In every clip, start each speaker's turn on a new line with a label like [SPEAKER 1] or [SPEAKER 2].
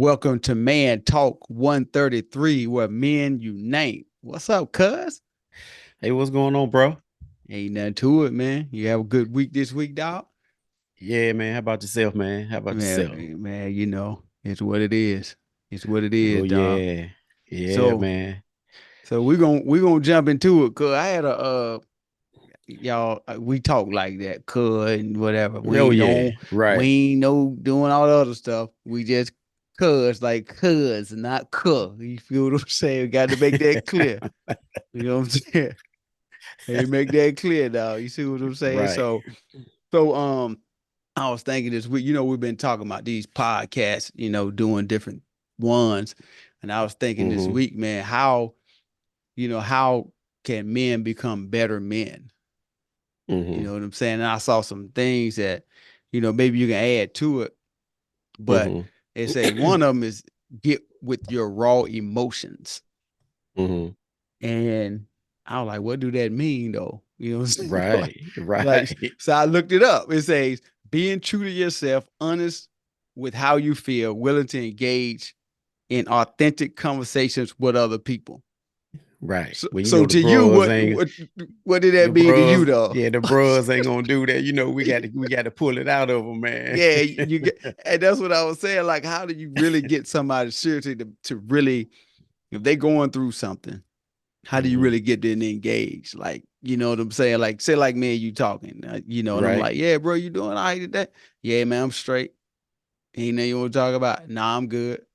[SPEAKER 1] Welcome to Man Talk 133, where men unite. What's up, cuz?
[SPEAKER 2] Hey, what's going on, bro?
[SPEAKER 1] Ain't nothing to it, man. You have a good week this week, dog?
[SPEAKER 2] Yeah, man. How about yourself, man? How about yourself?
[SPEAKER 1] Man, it's what it is. It's what it
[SPEAKER 2] Oh
[SPEAKER 1] is, dog.
[SPEAKER 2] yeah. Yeah,
[SPEAKER 1] So,
[SPEAKER 2] man.
[SPEAKER 1] so we're gonna jump into it, cuz I had a y'all we talk like that, cuz and whatever.
[SPEAKER 2] Oh yeah. Right.
[SPEAKER 1] We ain't no doing all the other stuff. We just cuz like cuz, not cuh. You feel what I'm saying? We got to make that clear. You know what I'm saying? Hey, make that clear, dog. You see what I'm saying?
[SPEAKER 2] Right.
[SPEAKER 1] So I was thinking this week, we've been talking about these podcasts, doing different ones. And I was thinking this
[SPEAKER 2] Mm-hmm.
[SPEAKER 1] week, man, how can men become better men? You
[SPEAKER 2] Mm-hmm.
[SPEAKER 1] know what I'm saying? And I saw some things that, maybe you can add to it, but
[SPEAKER 2] Mm-hmm.
[SPEAKER 1] it say one of them is get with your raw emotions.
[SPEAKER 2] Mm-hmm.
[SPEAKER 1] And I was like, what do that mean though? You know what I'm saying?
[SPEAKER 2] Right.
[SPEAKER 1] Like,
[SPEAKER 2] Right.
[SPEAKER 1] so I looked it up. It says being true to yourself, honest with how you feel, willing to engage in authentic conversations with other people.
[SPEAKER 2] Right.
[SPEAKER 1] So,
[SPEAKER 2] Well,
[SPEAKER 1] so
[SPEAKER 2] the
[SPEAKER 1] to you,
[SPEAKER 2] bros
[SPEAKER 1] what
[SPEAKER 2] ain't
[SPEAKER 1] what what did
[SPEAKER 2] the
[SPEAKER 1] that mean to you
[SPEAKER 2] bros.
[SPEAKER 1] though?
[SPEAKER 2] Yeah, the bros ain't gonna do that. We got to pull it out of them, man.
[SPEAKER 1] Yeah, you get, and that's what I was saying. Like, how do you really get somebody seriously to really, if they going through something, how do you
[SPEAKER 2] Mm-hmm.
[SPEAKER 1] really get them engaged? Like, you know what I'm saying? Like, say like me and you talking, and I'm
[SPEAKER 2] Right.
[SPEAKER 1] like, yeah, bro, you doing all right today? Yeah, man, I'm straight. Ain't nothing you want to talk about? Nah, I'm good.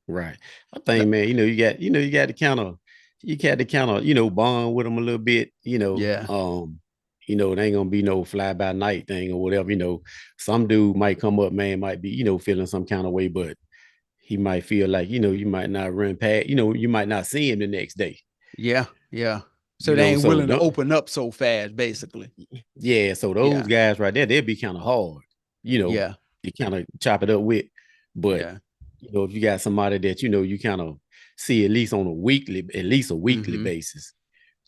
[SPEAKER 2] Right. I think, man, you got to kind of, bond with them a little bit,
[SPEAKER 1] Yeah,
[SPEAKER 2] it ain't gonna be no fly by night thing or whatever. Some dude might come up, man, might be, feeling some kind of way, but he might feel like, you might not run past, you might not see him the next day.
[SPEAKER 1] yeah, yeah. So they ain't
[SPEAKER 2] So
[SPEAKER 1] willing to
[SPEAKER 2] don't,
[SPEAKER 1] open up so fast, basically.
[SPEAKER 2] yeah, so those
[SPEAKER 1] Yeah,
[SPEAKER 2] guys right there, they'd be kind of hard, you know,
[SPEAKER 1] yeah,
[SPEAKER 2] to kind of chop it up with. But
[SPEAKER 1] yeah.
[SPEAKER 2] if you got somebody that you kind of see at least a weekly
[SPEAKER 1] Mm-hmm.
[SPEAKER 2] basis,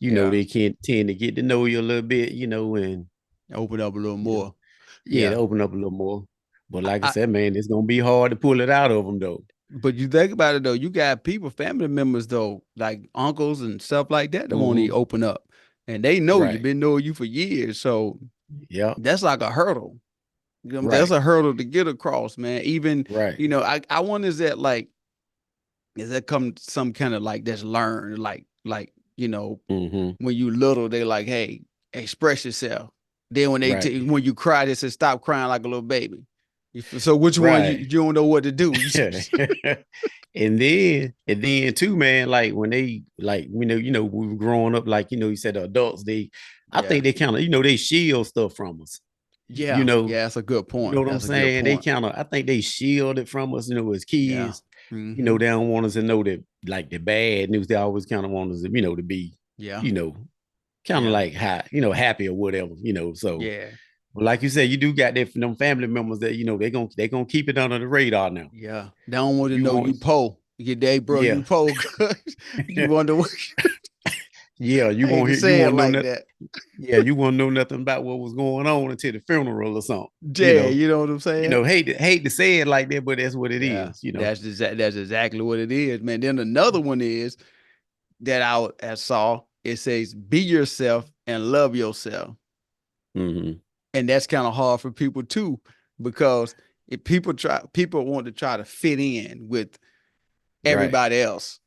[SPEAKER 1] Yeah.
[SPEAKER 2] they can tend to get to know you a little bit, and
[SPEAKER 1] Open up a little
[SPEAKER 2] you know,
[SPEAKER 1] more.
[SPEAKER 2] yeah, to
[SPEAKER 1] Yeah.
[SPEAKER 2] open up a little more. But like I
[SPEAKER 1] I,
[SPEAKER 2] said, man, it's gonna be hard to pull it out of them though.
[SPEAKER 1] but you think about it though, you got people, family members though, like uncles and stuff like that won't
[SPEAKER 2] Mm-hmm.
[SPEAKER 1] even open up. And they know you,
[SPEAKER 2] Right.
[SPEAKER 1] been knowing you for years. So
[SPEAKER 2] Yeah.
[SPEAKER 1] that's like a hurdle. That's
[SPEAKER 2] Right.
[SPEAKER 1] a hurdle to get across, man. Even,
[SPEAKER 2] Right.
[SPEAKER 1] I wonder is that come some kind of like that's learned,
[SPEAKER 2] Mm-hmm.
[SPEAKER 1] when you little, they like, hey, express yourself. Then when
[SPEAKER 2] Right.
[SPEAKER 1] when you cry, they say stop crying like a little baby. So which one
[SPEAKER 2] Right.
[SPEAKER 1] you don't know what to do?
[SPEAKER 2] And then too, man, like when they like we were growing up, like you said the adults, I
[SPEAKER 1] Yeah.
[SPEAKER 2] think they kind of they shield stuff from us. You
[SPEAKER 1] Yeah.
[SPEAKER 2] know,
[SPEAKER 1] Yeah, that's a good
[SPEAKER 2] you know
[SPEAKER 1] point.
[SPEAKER 2] what I'm
[SPEAKER 1] That's a good
[SPEAKER 2] saying? They
[SPEAKER 1] point.
[SPEAKER 2] kind of I think they shield it from us, as
[SPEAKER 1] Yeah.
[SPEAKER 2] kids.
[SPEAKER 1] Hmm.
[SPEAKER 2] They don't want us to know that like the bad news. They always kind of want us to, to be,
[SPEAKER 1] Yeah.
[SPEAKER 2] you know, kind of
[SPEAKER 1] Yeah.
[SPEAKER 2] like happy or whatever. So
[SPEAKER 1] Yeah.
[SPEAKER 2] but like you said, you do got them family members that they gonna keep it under the radar now.
[SPEAKER 1] Yeah. They don't want to
[SPEAKER 2] You
[SPEAKER 1] know
[SPEAKER 2] want
[SPEAKER 1] you po. Your day, bro, you
[SPEAKER 2] Yeah.
[SPEAKER 1] po. You wonder what
[SPEAKER 2] Yeah,
[SPEAKER 1] I hate to
[SPEAKER 2] you
[SPEAKER 1] say it
[SPEAKER 2] won't know
[SPEAKER 1] like
[SPEAKER 2] nothing.
[SPEAKER 1] that.
[SPEAKER 2] Yeah, you won't know nothing about what was going on until the funeral or something. You
[SPEAKER 1] Yeah,
[SPEAKER 2] know,
[SPEAKER 1] you know what I'm saying?
[SPEAKER 2] hate to say it like that, but that's what it
[SPEAKER 1] Yeah.
[SPEAKER 2] is.
[SPEAKER 1] That's exactly what it is, man. Then another one is that I saw. It says be yourself and love yourself.
[SPEAKER 2] Mm-hmm.
[SPEAKER 1] And that's kind of hard for people too, because if people want to try to fit in with
[SPEAKER 2] Right.
[SPEAKER 1] everybody else.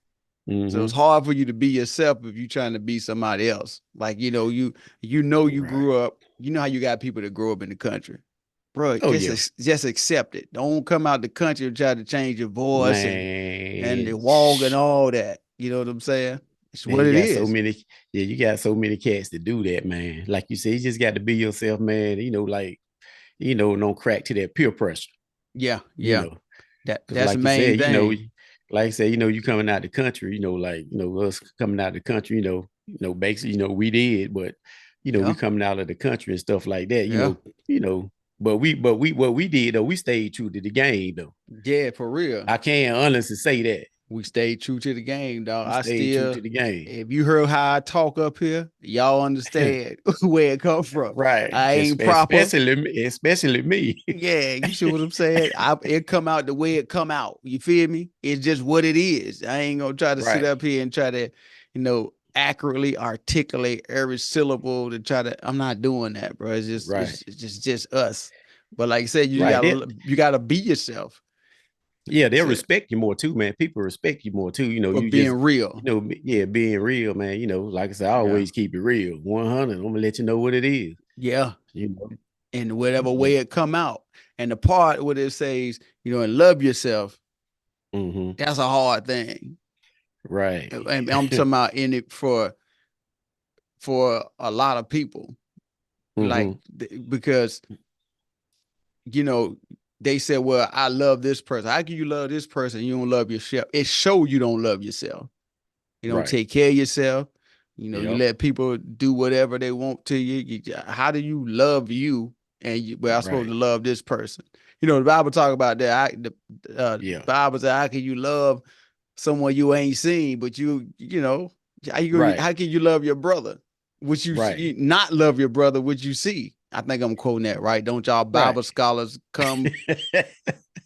[SPEAKER 1] So it's
[SPEAKER 2] Mm-hmm.
[SPEAKER 1] hard for you to be yourself if you're trying to be somebody else. Like, you
[SPEAKER 2] Right.
[SPEAKER 1] grew up, you know how you got people that grow up in the country. Bro,
[SPEAKER 2] Oh yeah,
[SPEAKER 1] just accept it. Don't come out the country and try to change your voice and the
[SPEAKER 2] man.
[SPEAKER 1] walk and all that. You know what I'm saying? It's
[SPEAKER 2] Man,
[SPEAKER 1] what
[SPEAKER 2] you
[SPEAKER 1] it
[SPEAKER 2] got so
[SPEAKER 1] is.
[SPEAKER 2] many. Yeah, you got so many cats to do that, man. Like you said, you just got to be yourself, man. Like don't crack to that peer pressure.
[SPEAKER 1] Yeah,
[SPEAKER 2] You
[SPEAKER 1] yeah.
[SPEAKER 2] know, because
[SPEAKER 1] That's the
[SPEAKER 2] like you
[SPEAKER 1] main
[SPEAKER 2] said,
[SPEAKER 1] thing.
[SPEAKER 2] like I said, you coming out the country, like us coming out the country, basically, we did, but we
[SPEAKER 1] Yeah,
[SPEAKER 2] coming out of the country and stuff like that,
[SPEAKER 1] yeah.
[SPEAKER 2] but we what we did though, we stayed true to the game though.
[SPEAKER 1] Yeah, for real.
[SPEAKER 2] I can't honestly say that.
[SPEAKER 1] We stayed true to the game, dog.
[SPEAKER 2] We
[SPEAKER 1] I
[SPEAKER 2] stayed true
[SPEAKER 1] still,
[SPEAKER 2] to the game.
[SPEAKER 1] if you heard how I talk up here, y'all understand where it come from.
[SPEAKER 2] Right.
[SPEAKER 1] I ain't proper.
[SPEAKER 2] Especially me.
[SPEAKER 1] Yeah, you see what I'm saying? It come out the way it come out. You feel me? It's just what it is. I ain't gonna try to sit
[SPEAKER 2] Right.
[SPEAKER 1] up here and try to, accurately articulate every syllable to try to. I'm not doing that, bro. It's just
[SPEAKER 2] Right.
[SPEAKER 1] it's just us. But like I said,
[SPEAKER 2] Right.
[SPEAKER 1] you gotta be yourself.
[SPEAKER 2] Yeah, they'll
[SPEAKER 1] So,
[SPEAKER 2] respect you more too, man. People respect you more too.
[SPEAKER 1] for
[SPEAKER 2] You
[SPEAKER 1] being
[SPEAKER 2] just,
[SPEAKER 1] real.
[SPEAKER 2] yeah, being real, man. Like I said, I
[SPEAKER 1] Yeah,
[SPEAKER 2] always keep it real. 100. I'm gonna let you know what it is.
[SPEAKER 1] yeah.
[SPEAKER 2] You know.
[SPEAKER 1] In whatever
[SPEAKER 2] But
[SPEAKER 1] way it come out. And the part where it says, and love yourself,
[SPEAKER 2] mm-hmm.
[SPEAKER 1] that's a hard thing.
[SPEAKER 2] Right.
[SPEAKER 1] And I'm talking about in it for a lot of people, like
[SPEAKER 2] Mm-hmm.
[SPEAKER 1] because you know they said, "Well, I love this person. How can you love this person? And you don't love yourself. It shows you don't love yourself. You don't
[SPEAKER 2] Right.
[SPEAKER 1] take care of yourself. You
[SPEAKER 2] Yep.
[SPEAKER 1] let people do whatever they want to you. How do you love you? And I'm supposed
[SPEAKER 2] Right.
[SPEAKER 1] to love this person. The Bible talk about that. The
[SPEAKER 2] Yeah.
[SPEAKER 1] Bible said, "How can you love someone you ain't seen?" But
[SPEAKER 2] Right.
[SPEAKER 1] how can you love your brother? Would
[SPEAKER 2] Right.
[SPEAKER 1] not love your brother? Would you see? I think I'm quoting that right. Don't y'all
[SPEAKER 2] Right.
[SPEAKER 1] Bible scholars come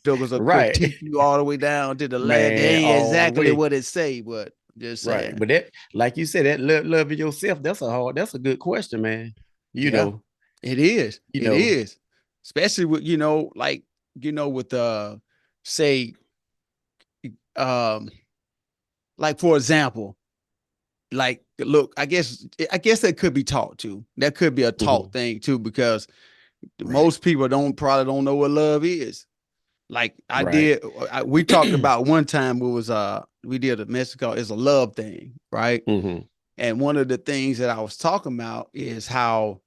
[SPEAKER 1] jokers will
[SPEAKER 2] Right.
[SPEAKER 1] critique you all the way down to the last? That
[SPEAKER 2] Man,
[SPEAKER 1] ain't
[SPEAKER 2] all the
[SPEAKER 1] exactly
[SPEAKER 2] way.
[SPEAKER 1] what it say, but just
[SPEAKER 2] Right.
[SPEAKER 1] saying.
[SPEAKER 2] But that, like you said, that love of yourself, that's a good question, man. You
[SPEAKER 1] Yeah,
[SPEAKER 2] know,
[SPEAKER 1] it is.
[SPEAKER 2] you
[SPEAKER 1] It
[SPEAKER 2] know,
[SPEAKER 1] is. Especially with, like, with say, um, like for example, like look, I guess that could be taught too. That could be a taught
[SPEAKER 2] mhm,
[SPEAKER 1] thing too, because
[SPEAKER 2] right.
[SPEAKER 1] most people probably don't know what love is. Like
[SPEAKER 2] Right.
[SPEAKER 1] we talked about one time we did a Mexico, it's a love thing, right?
[SPEAKER 2] hmm
[SPEAKER 1] And one of the things that I was talking about is how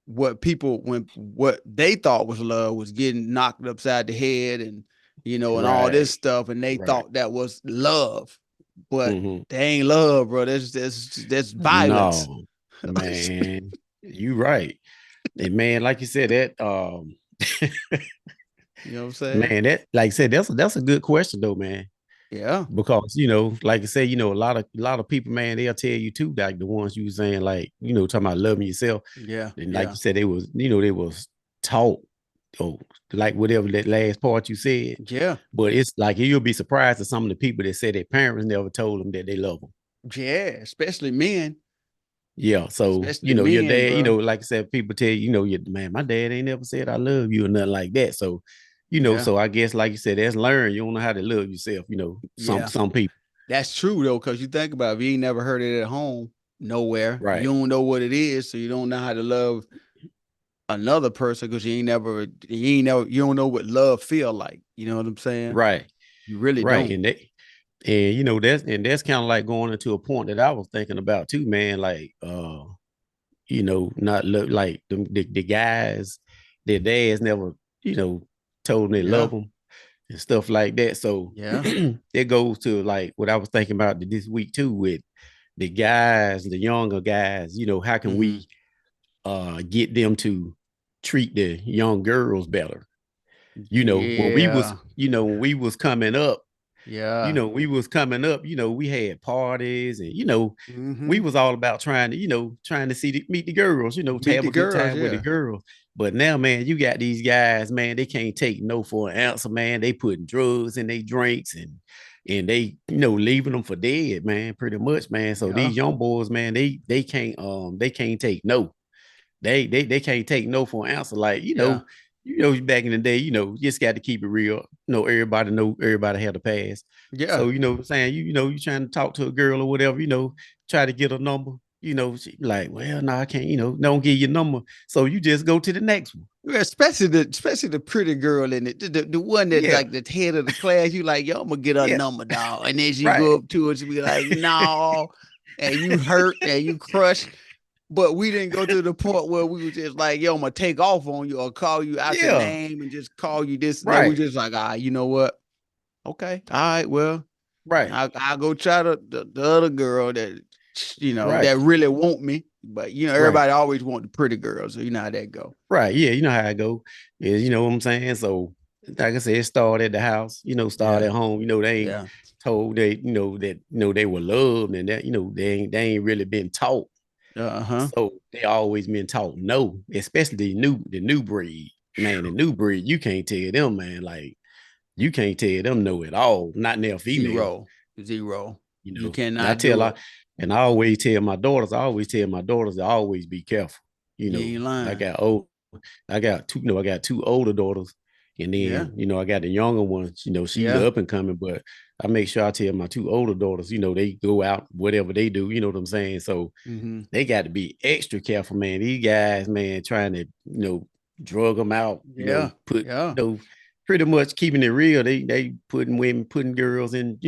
[SPEAKER 1] what they thought was love was getting knocked upside the head, and all this
[SPEAKER 2] Right.
[SPEAKER 1] stuff, and they
[SPEAKER 2] Right.
[SPEAKER 1] thought that was love, but
[SPEAKER 2] hmm
[SPEAKER 1] they ain't love, bro. That's violence.
[SPEAKER 2] No, man, you right. And man, like you said, that
[SPEAKER 1] You know what I'm saying?
[SPEAKER 2] man, that like I said, that's a good question though, man.
[SPEAKER 1] Yeah,
[SPEAKER 2] Because like I say, a lot of people, man, they'll tell you too, like the ones you were saying, like, talking about loving yourself.
[SPEAKER 1] yeah,
[SPEAKER 2] And like
[SPEAKER 1] yeah,
[SPEAKER 2] you said, they was taught, or like whatever that last part you said.
[SPEAKER 1] yeah,
[SPEAKER 2] But it's like you'll be surprised at some of the people that say their parents never told them that they love them.
[SPEAKER 1] yeah. Especially men,
[SPEAKER 2] Yeah. So,
[SPEAKER 1] especially
[SPEAKER 2] your
[SPEAKER 1] men,
[SPEAKER 2] dad,
[SPEAKER 1] bro.
[SPEAKER 2] like I said, people tell you, your man, my dad ain't never said I love you or nothing like that. So,
[SPEAKER 1] Yeah,
[SPEAKER 2] so I guess like you said, that's learned. You don't know how to love yourself,
[SPEAKER 1] yeah.
[SPEAKER 2] some people.
[SPEAKER 1] That's true though, because you think about it, if you ain't never heard it at home, nowhere, you
[SPEAKER 2] Right.
[SPEAKER 1] don't know what it is, so you don't know how to love another person because you don't know what love feel like. You know what I'm saying?
[SPEAKER 2] Right.
[SPEAKER 1] You really
[SPEAKER 2] Right.
[SPEAKER 1] don't.
[SPEAKER 2] And that's kind of like going into a point that I was thinking about too, man. Like not look like the guys, their dads never, told them they love
[SPEAKER 1] Yeah,
[SPEAKER 2] them and stuff like that. So
[SPEAKER 1] yeah,
[SPEAKER 2] it goes to like what I was thinking about this week too with the guys, the younger guys, how can
[SPEAKER 1] hmm,
[SPEAKER 2] we get them to treat the young girls better?
[SPEAKER 1] yeah,
[SPEAKER 2] When we was coming up,
[SPEAKER 1] yeah,
[SPEAKER 2] we had parties and, we
[SPEAKER 1] hmm.
[SPEAKER 2] was all about trying to, meet the girls, to
[SPEAKER 1] Meet
[SPEAKER 2] have
[SPEAKER 1] the
[SPEAKER 2] a good
[SPEAKER 1] girls.
[SPEAKER 2] time with the
[SPEAKER 1] Yeah,
[SPEAKER 2] girls. But now, man, you got these guys, man, they can't take no for an answer, man. They putting drugs in their drinks and they, leaving them for dead, man, pretty much, man. So
[SPEAKER 1] yeah,
[SPEAKER 2] these young boys, man, they can't take no. They can't take no for an answer. Like,
[SPEAKER 1] yeah,
[SPEAKER 2] back in the day, you just got to keep it real. Everybody had a pass.
[SPEAKER 1] yeah,
[SPEAKER 2] So, what I'm saying, you trying to talk to a girl or whatever, try to get a number, she like, well, no, I can't, don't give your number. So you just go to the next one.
[SPEAKER 1] yeah. Especially the pretty girl in it, the one that
[SPEAKER 2] Yeah,
[SPEAKER 1] like the head of the class. You like, yo, I'm gonna get her
[SPEAKER 2] yeah,
[SPEAKER 1] number, dog, and then she go
[SPEAKER 2] right.
[SPEAKER 1] up to her, she be like, no, and you hurt and you crush. But we didn't go to the point where we were just like, yo, I'm gonna take off on you or call you out your
[SPEAKER 2] Yeah,
[SPEAKER 1] name and just call you this. No, we
[SPEAKER 2] right,
[SPEAKER 1] just like, you know what? Okay, all right, well,
[SPEAKER 2] right,
[SPEAKER 1] I'll go try the other girl that
[SPEAKER 2] right,
[SPEAKER 1] that really want me. But
[SPEAKER 2] right.
[SPEAKER 1] everybody always want the pretty girl, so you know how that go.
[SPEAKER 2] Right. Yeah, you know how I go. Is you know what I'm saying? So like I said, it started at the house, start
[SPEAKER 1] Yeah,
[SPEAKER 2] at home. They ain't
[SPEAKER 1] yeah,
[SPEAKER 2] told they, that they were loved, and that they ain't really been taught.
[SPEAKER 1] Uh-huh.
[SPEAKER 2] So they always been taught no, especially the new breed. Man, the new breed, you can't tell them, man, like you can't tell them no at all, not in their female.
[SPEAKER 1] Zero. Zero.
[SPEAKER 2] You
[SPEAKER 1] You
[SPEAKER 2] know, and I
[SPEAKER 1] cannot
[SPEAKER 2] tell
[SPEAKER 1] do
[SPEAKER 2] her,
[SPEAKER 1] it.
[SPEAKER 2] and I always tell my daughters to always be careful. You
[SPEAKER 1] You
[SPEAKER 2] know,
[SPEAKER 1] ain't
[SPEAKER 2] I
[SPEAKER 1] lying.
[SPEAKER 2] got old, I got two, I got two older daughters, and
[SPEAKER 1] Yeah.
[SPEAKER 2] then I got the younger one. She's
[SPEAKER 1] Yeah.
[SPEAKER 2] up and coming, but I make sure I tell my two older daughters, they go out whatever they do. You know what I'm saying? So
[SPEAKER 1] Mm-hmm.
[SPEAKER 2] they got to be extra careful, man. These guys, man, trying to drug them out.
[SPEAKER 1] Yeah.
[SPEAKER 2] Put
[SPEAKER 1] Yeah.
[SPEAKER 2] pretty much keeping it real. They putting women, putting girls in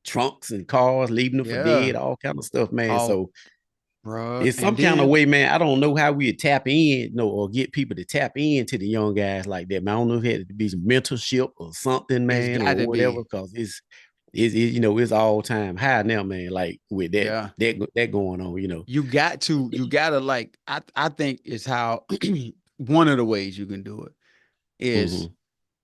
[SPEAKER 2] trunks and cars, leaving them for
[SPEAKER 1] Yeah.
[SPEAKER 2] dead, all kind of stuff, man.
[SPEAKER 1] Oh,
[SPEAKER 2] So
[SPEAKER 1] bruh.
[SPEAKER 2] it's some
[SPEAKER 1] And
[SPEAKER 2] kind of
[SPEAKER 1] then
[SPEAKER 2] way, man. I don't know how we tap in, or get people to tap into the young guys like that. Man, I don't know if it had to be some mentorship or something,
[SPEAKER 1] it's
[SPEAKER 2] man,
[SPEAKER 1] got
[SPEAKER 2] or
[SPEAKER 1] to
[SPEAKER 2] whatever,
[SPEAKER 1] be.
[SPEAKER 2] because it's all time high now, man. Like with that
[SPEAKER 1] Yeah.
[SPEAKER 2] that going on.
[SPEAKER 1] You gotta like I think it's how one of the ways you can do it is
[SPEAKER 2] Mm-hmm.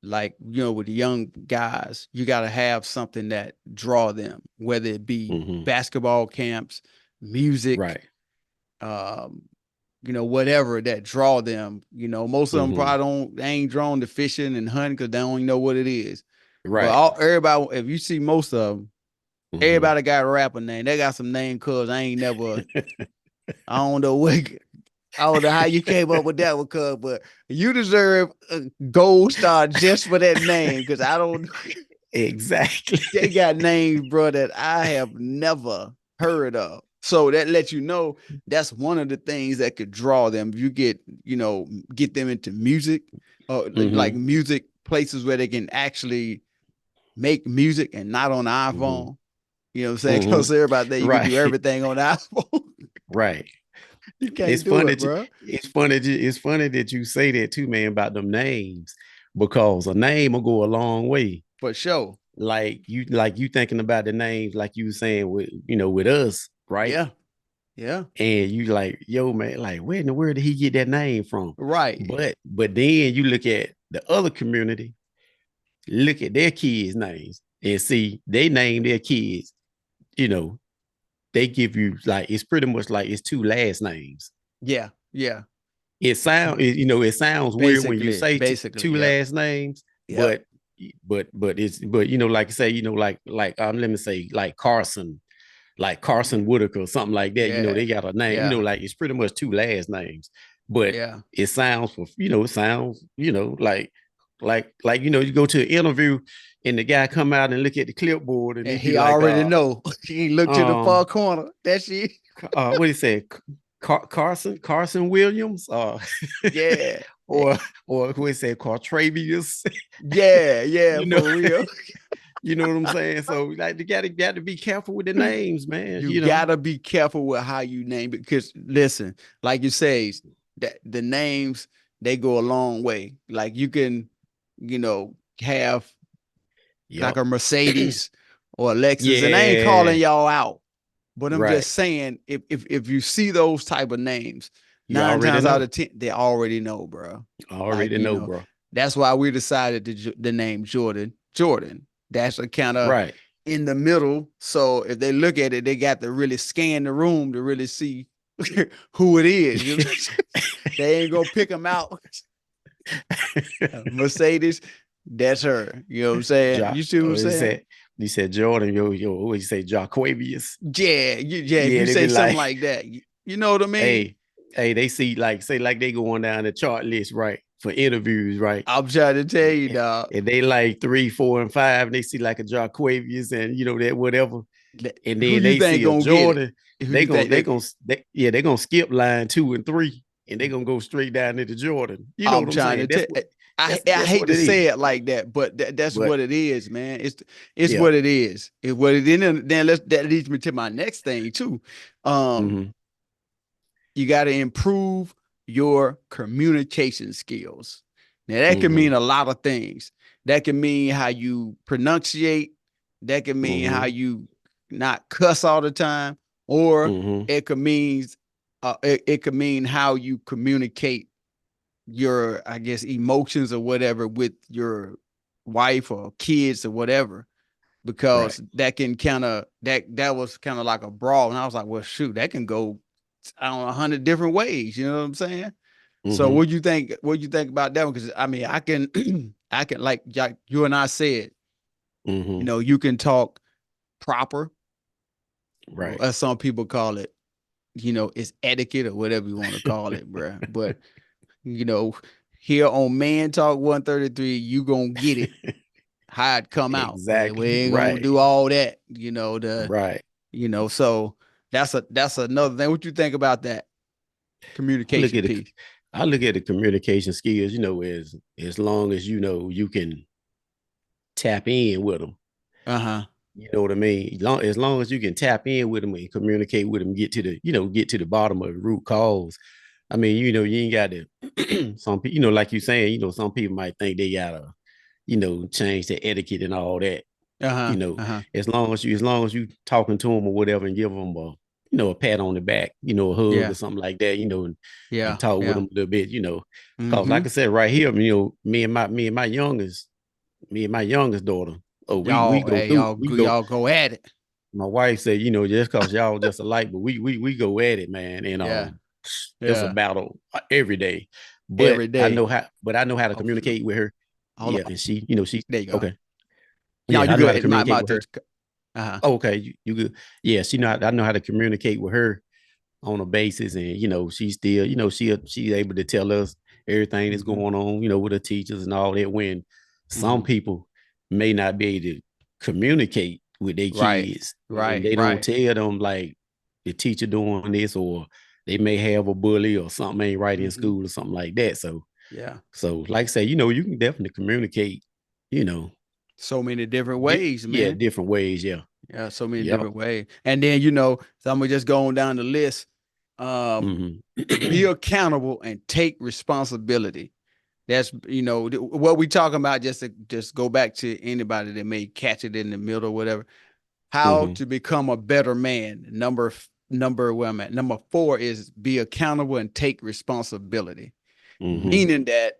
[SPEAKER 1] like, with the young guys, you gotta have something that draw them, whether it be
[SPEAKER 2] Mm-hmm.
[SPEAKER 1] basketball camps, music,
[SPEAKER 2] Right.
[SPEAKER 1] um, whatever that draw them. Most of them
[SPEAKER 2] Mm-hmm.
[SPEAKER 1] probably don't, they ain't drawn to fishing and hunting because they don't even know what it is. But
[SPEAKER 2] Right.
[SPEAKER 1] everybody, if you see most of them,
[SPEAKER 2] Mm-hmm.
[SPEAKER 1] everybody got a rapper name. They got some name cuz I ain't never, I don't know what, I don't know how you came up with that one, cuz, but you deserve a gold star just for that name because I don't,
[SPEAKER 2] Exactly.
[SPEAKER 1] they got names, bro, that I have never heard of. So that lets you know that's one of the things that could draw them. If you get them into music, or like
[SPEAKER 2] Mm-hmm.
[SPEAKER 1] music places where they can actually make music and not on the
[SPEAKER 2] Mm-hmm.
[SPEAKER 1] iPhone. You know what I'm saying?
[SPEAKER 2] Mm-hmm.
[SPEAKER 1] Because everybody there, you can do
[SPEAKER 2] Right.
[SPEAKER 1] everything on the iPhone.
[SPEAKER 2] Right.
[SPEAKER 1] You
[SPEAKER 2] It's
[SPEAKER 1] can't do
[SPEAKER 2] funny
[SPEAKER 1] it,
[SPEAKER 2] that you,
[SPEAKER 1] bro.
[SPEAKER 2] it's funny that you say that too, man, about them names, because a name will go a long way.
[SPEAKER 1] For sure.
[SPEAKER 2] Like you thinking about the names, like you were saying with us, right?
[SPEAKER 1] Yeah. Yeah.
[SPEAKER 2] And you like, yo, man, like where in the world did he get that name from?
[SPEAKER 1] Right.
[SPEAKER 2] But then you look at the other community, look at their kids' names and see they name their kids, you know, they give you like it's pretty much like it's two last names.
[SPEAKER 1] Yeah. Yeah.
[SPEAKER 2] It sounds weird when you
[SPEAKER 1] Basically.
[SPEAKER 2] say
[SPEAKER 1] Basically.
[SPEAKER 2] two
[SPEAKER 1] Yep.
[SPEAKER 2] last names,
[SPEAKER 1] Yep.
[SPEAKER 2] but like you say, like let me say like Carson Whitaker or something like that.
[SPEAKER 1] Yeah.
[SPEAKER 2] They got a name.
[SPEAKER 1] Yeah.
[SPEAKER 2] Like it's pretty much two last names, but
[SPEAKER 1] Yeah.
[SPEAKER 2] it sounds like you go to an interview and the guy come out and look at the clipboard and he
[SPEAKER 1] And
[SPEAKER 2] be
[SPEAKER 1] he
[SPEAKER 2] like,
[SPEAKER 1] already know. He looked to the far
[SPEAKER 2] um,
[SPEAKER 1] corner. That shit.
[SPEAKER 2] what do you say, Carson Williams,
[SPEAKER 1] Yeah.
[SPEAKER 2] or who is say Cartravius,
[SPEAKER 1] Yeah. Yeah.
[SPEAKER 2] you know,
[SPEAKER 1] For real.
[SPEAKER 2] you know what I'm saying? So like you got to be careful with the names, man.
[SPEAKER 1] You gotta be careful with how you name it because listen, like you say, that the names they go a long way. Like you can, have like
[SPEAKER 2] Yep.
[SPEAKER 1] a Mercedes or a Lexus, and I ain't calling
[SPEAKER 2] Yeah.
[SPEAKER 1] y'all out, but I'm
[SPEAKER 2] Right.
[SPEAKER 1] just saying if you see those type of names,
[SPEAKER 2] You
[SPEAKER 1] nine
[SPEAKER 2] already
[SPEAKER 1] times out
[SPEAKER 2] know.
[SPEAKER 1] of 10, they already know, bro.
[SPEAKER 2] I
[SPEAKER 1] Like
[SPEAKER 2] already know, bro.
[SPEAKER 1] that's why we decided the name Jordan. Jordan. That's a kind of
[SPEAKER 2] Right.
[SPEAKER 1] in the middle. So if they look at it, they got to really scan the room to really see who it is. They ain't gonna pick them out. Mercedes, that's her. You know what I'm saying?
[SPEAKER 2] Ja,
[SPEAKER 1] You see what I'm saying?
[SPEAKER 2] you said Jordan, what you say, Jaquavius?
[SPEAKER 1] Yeah. If
[SPEAKER 2] Yeah,
[SPEAKER 1] you
[SPEAKER 2] they be
[SPEAKER 1] say something
[SPEAKER 2] like,
[SPEAKER 1] like that, you know what I mean?
[SPEAKER 2] hey, they see like say like they going down the chart list, right? For interviews, right?
[SPEAKER 1] I'm trying to tell you, dog.
[SPEAKER 2] And they like 3, 4, and 5, and they see like a Jaquavius and that whatever. And
[SPEAKER 1] Who
[SPEAKER 2] then
[SPEAKER 1] you
[SPEAKER 2] they
[SPEAKER 1] think
[SPEAKER 2] see a
[SPEAKER 1] gonna get it?
[SPEAKER 2] Jordan,
[SPEAKER 1] Who you think that?
[SPEAKER 2] they gonna skip line 2 and 3, and they gonna go straight down into Jordan. You know
[SPEAKER 1] I'm
[SPEAKER 2] what I'm
[SPEAKER 1] trying
[SPEAKER 2] saying?
[SPEAKER 1] to tell. I
[SPEAKER 2] That's
[SPEAKER 1] hate
[SPEAKER 2] what
[SPEAKER 1] to
[SPEAKER 2] it
[SPEAKER 1] say
[SPEAKER 2] is.
[SPEAKER 1] it like that, but that's
[SPEAKER 2] But
[SPEAKER 1] what it is, man. It's
[SPEAKER 2] yeah.
[SPEAKER 1] what it is. It's what it is. And then that leads me to my next thing too. Um,
[SPEAKER 2] Mm-hmm.
[SPEAKER 1] you got to improve your communication skills. Now that can
[SPEAKER 2] Mm-hmm.
[SPEAKER 1] mean a lot of things. That can mean how you pronunciate. That can mean how
[SPEAKER 2] Mm-hmm.
[SPEAKER 1] you not cuss all the time, or
[SPEAKER 2] Mm-hmm.
[SPEAKER 1] it could mean it could mean how you communicate your, I guess, emotions or whatever with your wife or kids or whatever.
[SPEAKER 2] Right.
[SPEAKER 1] because that can kind of that was kind of like a brawl, and I was like, well, shoot, that can go I don't know 100 different ways. You know what I'm saying? So
[SPEAKER 2] Mm-hmm.
[SPEAKER 1] what you think? What you think about that one? Because I mean, I can I can like you and I said,
[SPEAKER 2] Mm-hmm.
[SPEAKER 1] you can talk proper,
[SPEAKER 2] Right.
[SPEAKER 1] as some people call it. It's etiquette or whatever you want to call it, bro. But you know, here on Man Talk 133, you gonna get it how it come out. We
[SPEAKER 2] Exactly.
[SPEAKER 1] ain't gonna
[SPEAKER 2] Right.
[SPEAKER 1] do all that,
[SPEAKER 2] Right.
[SPEAKER 1] so that's another thing. What you think about that
[SPEAKER 2] I look
[SPEAKER 1] communication
[SPEAKER 2] at the
[SPEAKER 1] piece?
[SPEAKER 2] I look at the communication skills, as long as you can tap in with them.
[SPEAKER 1] Uh-huh.
[SPEAKER 2] You know what I mean? As long as you can tap in with them and communicate with them, get to the bottom of the root cause. I mean, you ain't got to some people, like you saying, some people might think they gotta, change the etiquette and all that.
[SPEAKER 1] Uh-huh.
[SPEAKER 2] you know,
[SPEAKER 1] Uh-huh.
[SPEAKER 2] as long as you talking to them or whatever and give them a pat on the back, a hug
[SPEAKER 1] Yeah.
[SPEAKER 2] or something like that, and
[SPEAKER 1] Yeah.
[SPEAKER 2] talk with
[SPEAKER 1] Yeah.
[SPEAKER 2] them a little bit, because
[SPEAKER 1] Mm-hmm.
[SPEAKER 2] like I said, right here, me and my youngest daughter, oh, we
[SPEAKER 1] Y'all,
[SPEAKER 2] go
[SPEAKER 1] hey,
[SPEAKER 2] through, we go.
[SPEAKER 1] y'all go at it.
[SPEAKER 2] My wife said, just cause y'all just alike, but we go at it, man, and
[SPEAKER 1] Yeah.
[SPEAKER 2] it's a
[SPEAKER 1] Yeah.
[SPEAKER 2] battle every day. But
[SPEAKER 1] Every
[SPEAKER 2] I
[SPEAKER 1] day.
[SPEAKER 2] know how to
[SPEAKER 1] Oh shoot.
[SPEAKER 2] communicate with her.
[SPEAKER 1] Hold
[SPEAKER 2] Yeah,
[SPEAKER 1] on.
[SPEAKER 2] and she
[SPEAKER 1] There you go.
[SPEAKER 2] okay.
[SPEAKER 1] Now
[SPEAKER 2] Yeah,
[SPEAKER 1] you
[SPEAKER 2] I know how to
[SPEAKER 1] good.
[SPEAKER 2] communicate
[SPEAKER 1] My
[SPEAKER 2] with her.
[SPEAKER 1] touch. Uh-huh.
[SPEAKER 2] Oh, okay, you good. Yeah, I know how to communicate with her on a basis, and she's still, she's able to tell us everything that's
[SPEAKER 1] Mm-hmm.
[SPEAKER 2] going on, with her teachers and all that. When some
[SPEAKER 1] Mm-hmm.
[SPEAKER 2] people may not be able to communicate with their
[SPEAKER 1] Right.
[SPEAKER 2] kids, and
[SPEAKER 1] Right.
[SPEAKER 2] they don't
[SPEAKER 1] Right.
[SPEAKER 2] tell them like the teacher doing this, or they may have a bully or something ain't right in
[SPEAKER 1] Mm-hmm.
[SPEAKER 2] school or something like that.
[SPEAKER 1] Yeah.
[SPEAKER 2] So like I say, you can definitely communicate, you know,
[SPEAKER 1] So many different ways,
[SPEAKER 2] yeah,
[SPEAKER 1] man.
[SPEAKER 2] different ways. Yeah.
[SPEAKER 1] Yeah, so many
[SPEAKER 2] Yep.
[SPEAKER 1] different ways. And then, so I'm gonna just go on down the list. Um, be
[SPEAKER 2] Mm-hmm.
[SPEAKER 1] accountable and take responsibility. That's what we talking about. Just go back to anybody that may catch it in the middle or whatever. How
[SPEAKER 2] Mm-hmm.
[SPEAKER 1] to become a better man. Number where I'm at. Number 4 is be accountable and take responsibility.
[SPEAKER 2] Mm-hmm.
[SPEAKER 1] Meaning that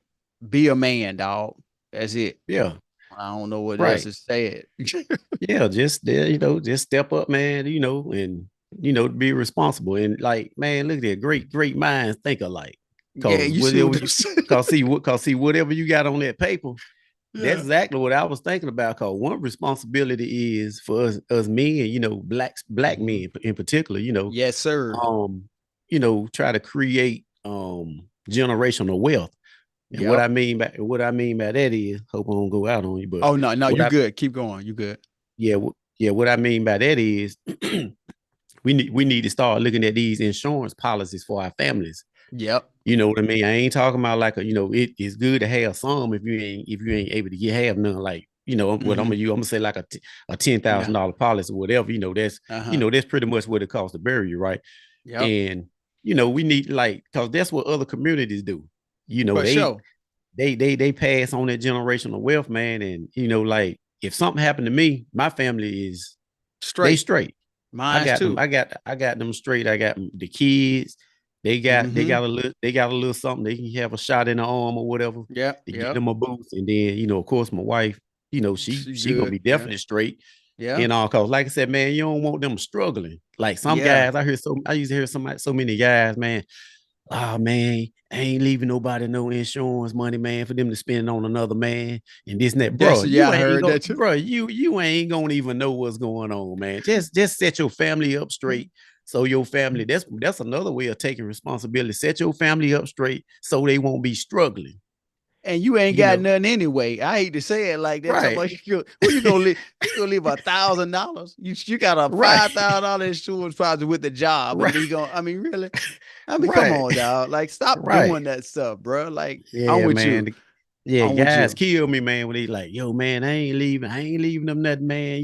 [SPEAKER 1] be a man, dog. That's it.
[SPEAKER 2] Yeah.
[SPEAKER 1] I don't know what else
[SPEAKER 2] Right.
[SPEAKER 1] to say it.
[SPEAKER 2] Yeah, just there, just step up, man, and be responsible. And like, man, look at that, great minds think alike.
[SPEAKER 1] Yeah,
[SPEAKER 2] Cause
[SPEAKER 1] you see what
[SPEAKER 2] whatever
[SPEAKER 1] I'm
[SPEAKER 2] you
[SPEAKER 1] saying?
[SPEAKER 2] cause see whatever you got on that paper, that's
[SPEAKER 1] Yeah.
[SPEAKER 2] exactly what I was thinking about. Cause one responsibility is for us men, black
[SPEAKER 1] Mhm.
[SPEAKER 2] men in particular,
[SPEAKER 1] Yes, sir.
[SPEAKER 2] um, try to create generational wealth. And what
[SPEAKER 1] Yep.
[SPEAKER 2] I mean by that is, hope I don't go out on you, but
[SPEAKER 1] Oh no, no,
[SPEAKER 2] what
[SPEAKER 1] you
[SPEAKER 2] I
[SPEAKER 1] good. Keep going. You good.
[SPEAKER 2] yeah, what I mean by that is we need to start looking at these insurance policies for our families.
[SPEAKER 1] Yep.
[SPEAKER 2] You know what I mean? I ain't talking about like it is good to have some if you ain't able to have none. Like what
[SPEAKER 1] Hmm.
[SPEAKER 2] I'm gonna say like a ten
[SPEAKER 1] Yeah.
[SPEAKER 2] thousand dollar policy or whatever. That's
[SPEAKER 1] Uh-huh.
[SPEAKER 2] that's pretty much what it costs to bury you, right?
[SPEAKER 1] Yep.
[SPEAKER 2] And we need like because that's what other communities do.
[SPEAKER 1] For
[SPEAKER 2] They
[SPEAKER 1] sure.
[SPEAKER 2] they pass on that generational wealth, man. And like if something happened to me, my family is they
[SPEAKER 1] Straight.
[SPEAKER 2] straight. I
[SPEAKER 1] Mine's
[SPEAKER 2] got them.
[SPEAKER 1] too.
[SPEAKER 2] I got them straight. I got the kids. They
[SPEAKER 1] Mm-hmm.
[SPEAKER 2] got a little something. They can have a shot in the arm or whatever
[SPEAKER 1] Yep.
[SPEAKER 2] to get
[SPEAKER 1] Yep.
[SPEAKER 2] them a boost. And then of course, my wife.
[SPEAKER 1] She
[SPEAKER 2] She gonna
[SPEAKER 1] good.
[SPEAKER 2] be
[SPEAKER 1] Yeah.
[SPEAKER 2] definitely straight.
[SPEAKER 1] Yeah.
[SPEAKER 2] And all cause like I said, man, you don't want them struggling. Like some
[SPEAKER 1] Yeah.
[SPEAKER 2] guys, I used to hear so many guys, man. Oh man, I ain't leaving nobody no insurance money, man, for them to spend on another man and this and that.
[SPEAKER 1] That's
[SPEAKER 2] Bro,
[SPEAKER 1] yeah,
[SPEAKER 2] you
[SPEAKER 1] I
[SPEAKER 2] ain't
[SPEAKER 1] heard
[SPEAKER 2] gonna
[SPEAKER 1] that too.
[SPEAKER 2] bro, you ain't gonna even know what's going on, man. Just set your family up straight. So your family, that's another way of taking responsibility. Set your family up straight so they won't be struggling.
[SPEAKER 1] And you ain't
[SPEAKER 2] You
[SPEAKER 1] got
[SPEAKER 2] know,
[SPEAKER 1] nothing anyway. I hate to say it like that.
[SPEAKER 2] right,
[SPEAKER 1] Somebody, who you gonna leave? You gonna leave $1,000? You got a
[SPEAKER 2] right,
[SPEAKER 1] $5,000 insurance probably with the job, and
[SPEAKER 2] right,
[SPEAKER 1] he gonna. I mean, really? I mean, come
[SPEAKER 2] right,
[SPEAKER 1] on, dog. Like, stop
[SPEAKER 2] right.
[SPEAKER 1] doing that stuff, bro. Like, I'm
[SPEAKER 2] Yeah,
[SPEAKER 1] with
[SPEAKER 2] man.
[SPEAKER 1] you.
[SPEAKER 2] Yeah,
[SPEAKER 1] I'm with
[SPEAKER 2] guys
[SPEAKER 1] you.
[SPEAKER 2] kill me, man, when they like, yo, man, I ain't leaving them nothing, man.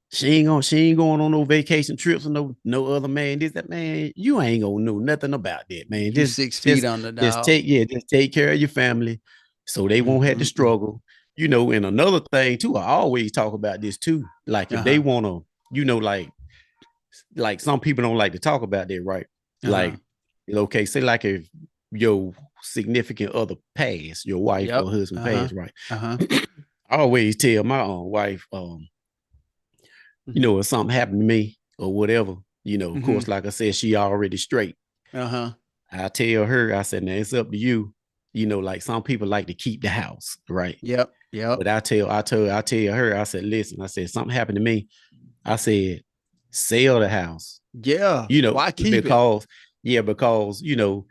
[SPEAKER 2] She ain't going on no vacation trips with no other man. This that man, you ain't gonna know nothing about that, man.
[SPEAKER 1] You
[SPEAKER 2] Just
[SPEAKER 1] 6 feet
[SPEAKER 2] just
[SPEAKER 1] under,
[SPEAKER 2] just
[SPEAKER 1] dog.
[SPEAKER 2] take care of your family so they won't have to
[SPEAKER 1] Mm-hmm.
[SPEAKER 2] struggle. And another thing too, I always talk about this too. Like if they
[SPEAKER 1] Uh-huh.
[SPEAKER 2] wanna, like some people don't like to talk about that, right?
[SPEAKER 1] Uh-huh.
[SPEAKER 2] Like, okay, say like if your significant other passed, your wife
[SPEAKER 1] Yep.
[SPEAKER 2] or husband
[SPEAKER 1] Uh-huh.
[SPEAKER 2] passed, right?
[SPEAKER 1] Uh-huh.
[SPEAKER 2] I always tell my own wife,
[SPEAKER 1] Mm-hmm.
[SPEAKER 2] if something happened to me or whatever, of
[SPEAKER 1] Mm-hmm.
[SPEAKER 2] course, like I said, she already straight.
[SPEAKER 1] Uh-huh.
[SPEAKER 2] I tell her, I said, now it's up to you. Like some people like to keep the house, right?
[SPEAKER 1] Yep. Yep.
[SPEAKER 2] But I tell her, I said, listen, I said, something happened to me. I said, sell the house,
[SPEAKER 1] Yeah. Why keep it?
[SPEAKER 2] because, yeah, because, you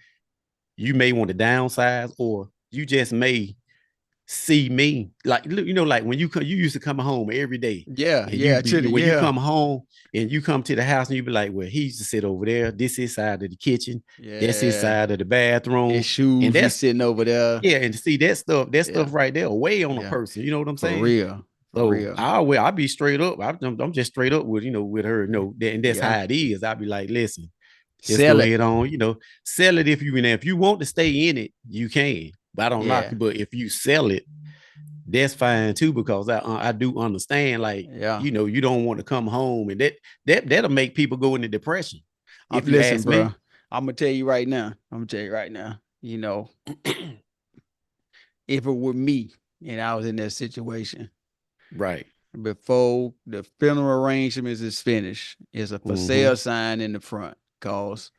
[SPEAKER 2] may want to downsize, or you just may see me like, like when you used to come home every day,
[SPEAKER 1] Yeah.
[SPEAKER 2] and
[SPEAKER 1] Yeah.
[SPEAKER 2] when you
[SPEAKER 1] Yeah.
[SPEAKER 2] come home and you come to the house and you be like, well, he used to sit over there, this is side of the kitchen, that's his
[SPEAKER 1] Yeah.
[SPEAKER 2] side of the
[SPEAKER 1] His
[SPEAKER 2] bathroom, and
[SPEAKER 1] shoes be
[SPEAKER 2] that's,
[SPEAKER 1] sitting over there.
[SPEAKER 2] yeah, and to see that
[SPEAKER 1] Yeah.
[SPEAKER 2] stuff right there weigh on a
[SPEAKER 1] Yeah.
[SPEAKER 2] person, you know what I'm
[SPEAKER 1] For
[SPEAKER 2] saying?
[SPEAKER 1] real. For
[SPEAKER 2] So
[SPEAKER 1] real.
[SPEAKER 2] I be straight up. I'm just straight up with, with her, and that's
[SPEAKER 1] Yeah.
[SPEAKER 2] how it is. I'll be like, listen, just
[SPEAKER 1] Sell
[SPEAKER 2] go
[SPEAKER 1] it.
[SPEAKER 2] ahead on, sell it. If you want to stay in it, you can, but I don't knock
[SPEAKER 1] Yeah.
[SPEAKER 2] you. But if you sell it, that's fine too, because I do understand, like,
[SPEAKER 1] Yeah.
[SPEAKER 2] you don't want to come home, and that'll make people go into depression, if you
[SPEAKER 1] Listen,
[SPEAKER 2] ask
[SPEAKER 1] bro.
[SPEAKER 2] me.
[SPEAKER 1] I'm gonna tell you right now. I'm gonna tell you right now. If it were me and I was in that situation,
[SPEAKER 2] Right.
[SPEAKER 1] before the funeral arrangements is finished, is a for sale
[SPEAKER 2] Mm-hmm.
[SPEAKER 1] sign in the front. Cause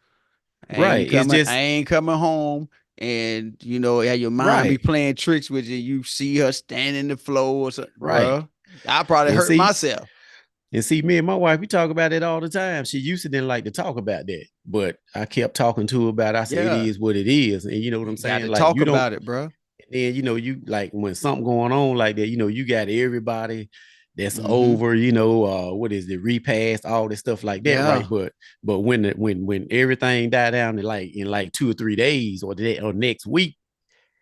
[SPEAKER 2] Right. It's
[SPEAKER 1] I
[SPEAKER 2] just
[SPEAKER 1] ain't coming home. And how your mind be
[SPEAKER 2] right.
[SPEAKER 1] playing tricks with you. You see her standing in the floor or something,
[SPEAKER 2] Right.
[SPEAKER 1] bro. I probably
[SPEAKER 2] And
[SPEAKER 1] hurt
[SPEAKER 2] see,
[SPEAKER 1] myself.
[SPEAKER 2] me and my wife, we talk about it all the time. She used to didn't like to talk about that, but I kept talking to her about it. I said, it
[SPEAKER 1] Yeah.
[SPEAKER 2] is what it is. And you know what I'm
[SPEAKER 1] You got
[SPEAKER 2] saying?
[SPEAKER 1] to
[SPEAKER 2] Like,
[SPEAKER 1] talk
[SPEAKER 2] you don't,
[SPEAKER 1] about it, bro.
[SPEAKER 2] then, you like when something going on like that, you got everybody that's
[SPEAKER 1] Mm-hmm.
[SPEAKER 2] over, what is it, repast, all this stuff like that,
[SPEAKER 1] Yeah.
[SPEAKER 2] right? But when everything died down in like 2 or 3 days, or next week,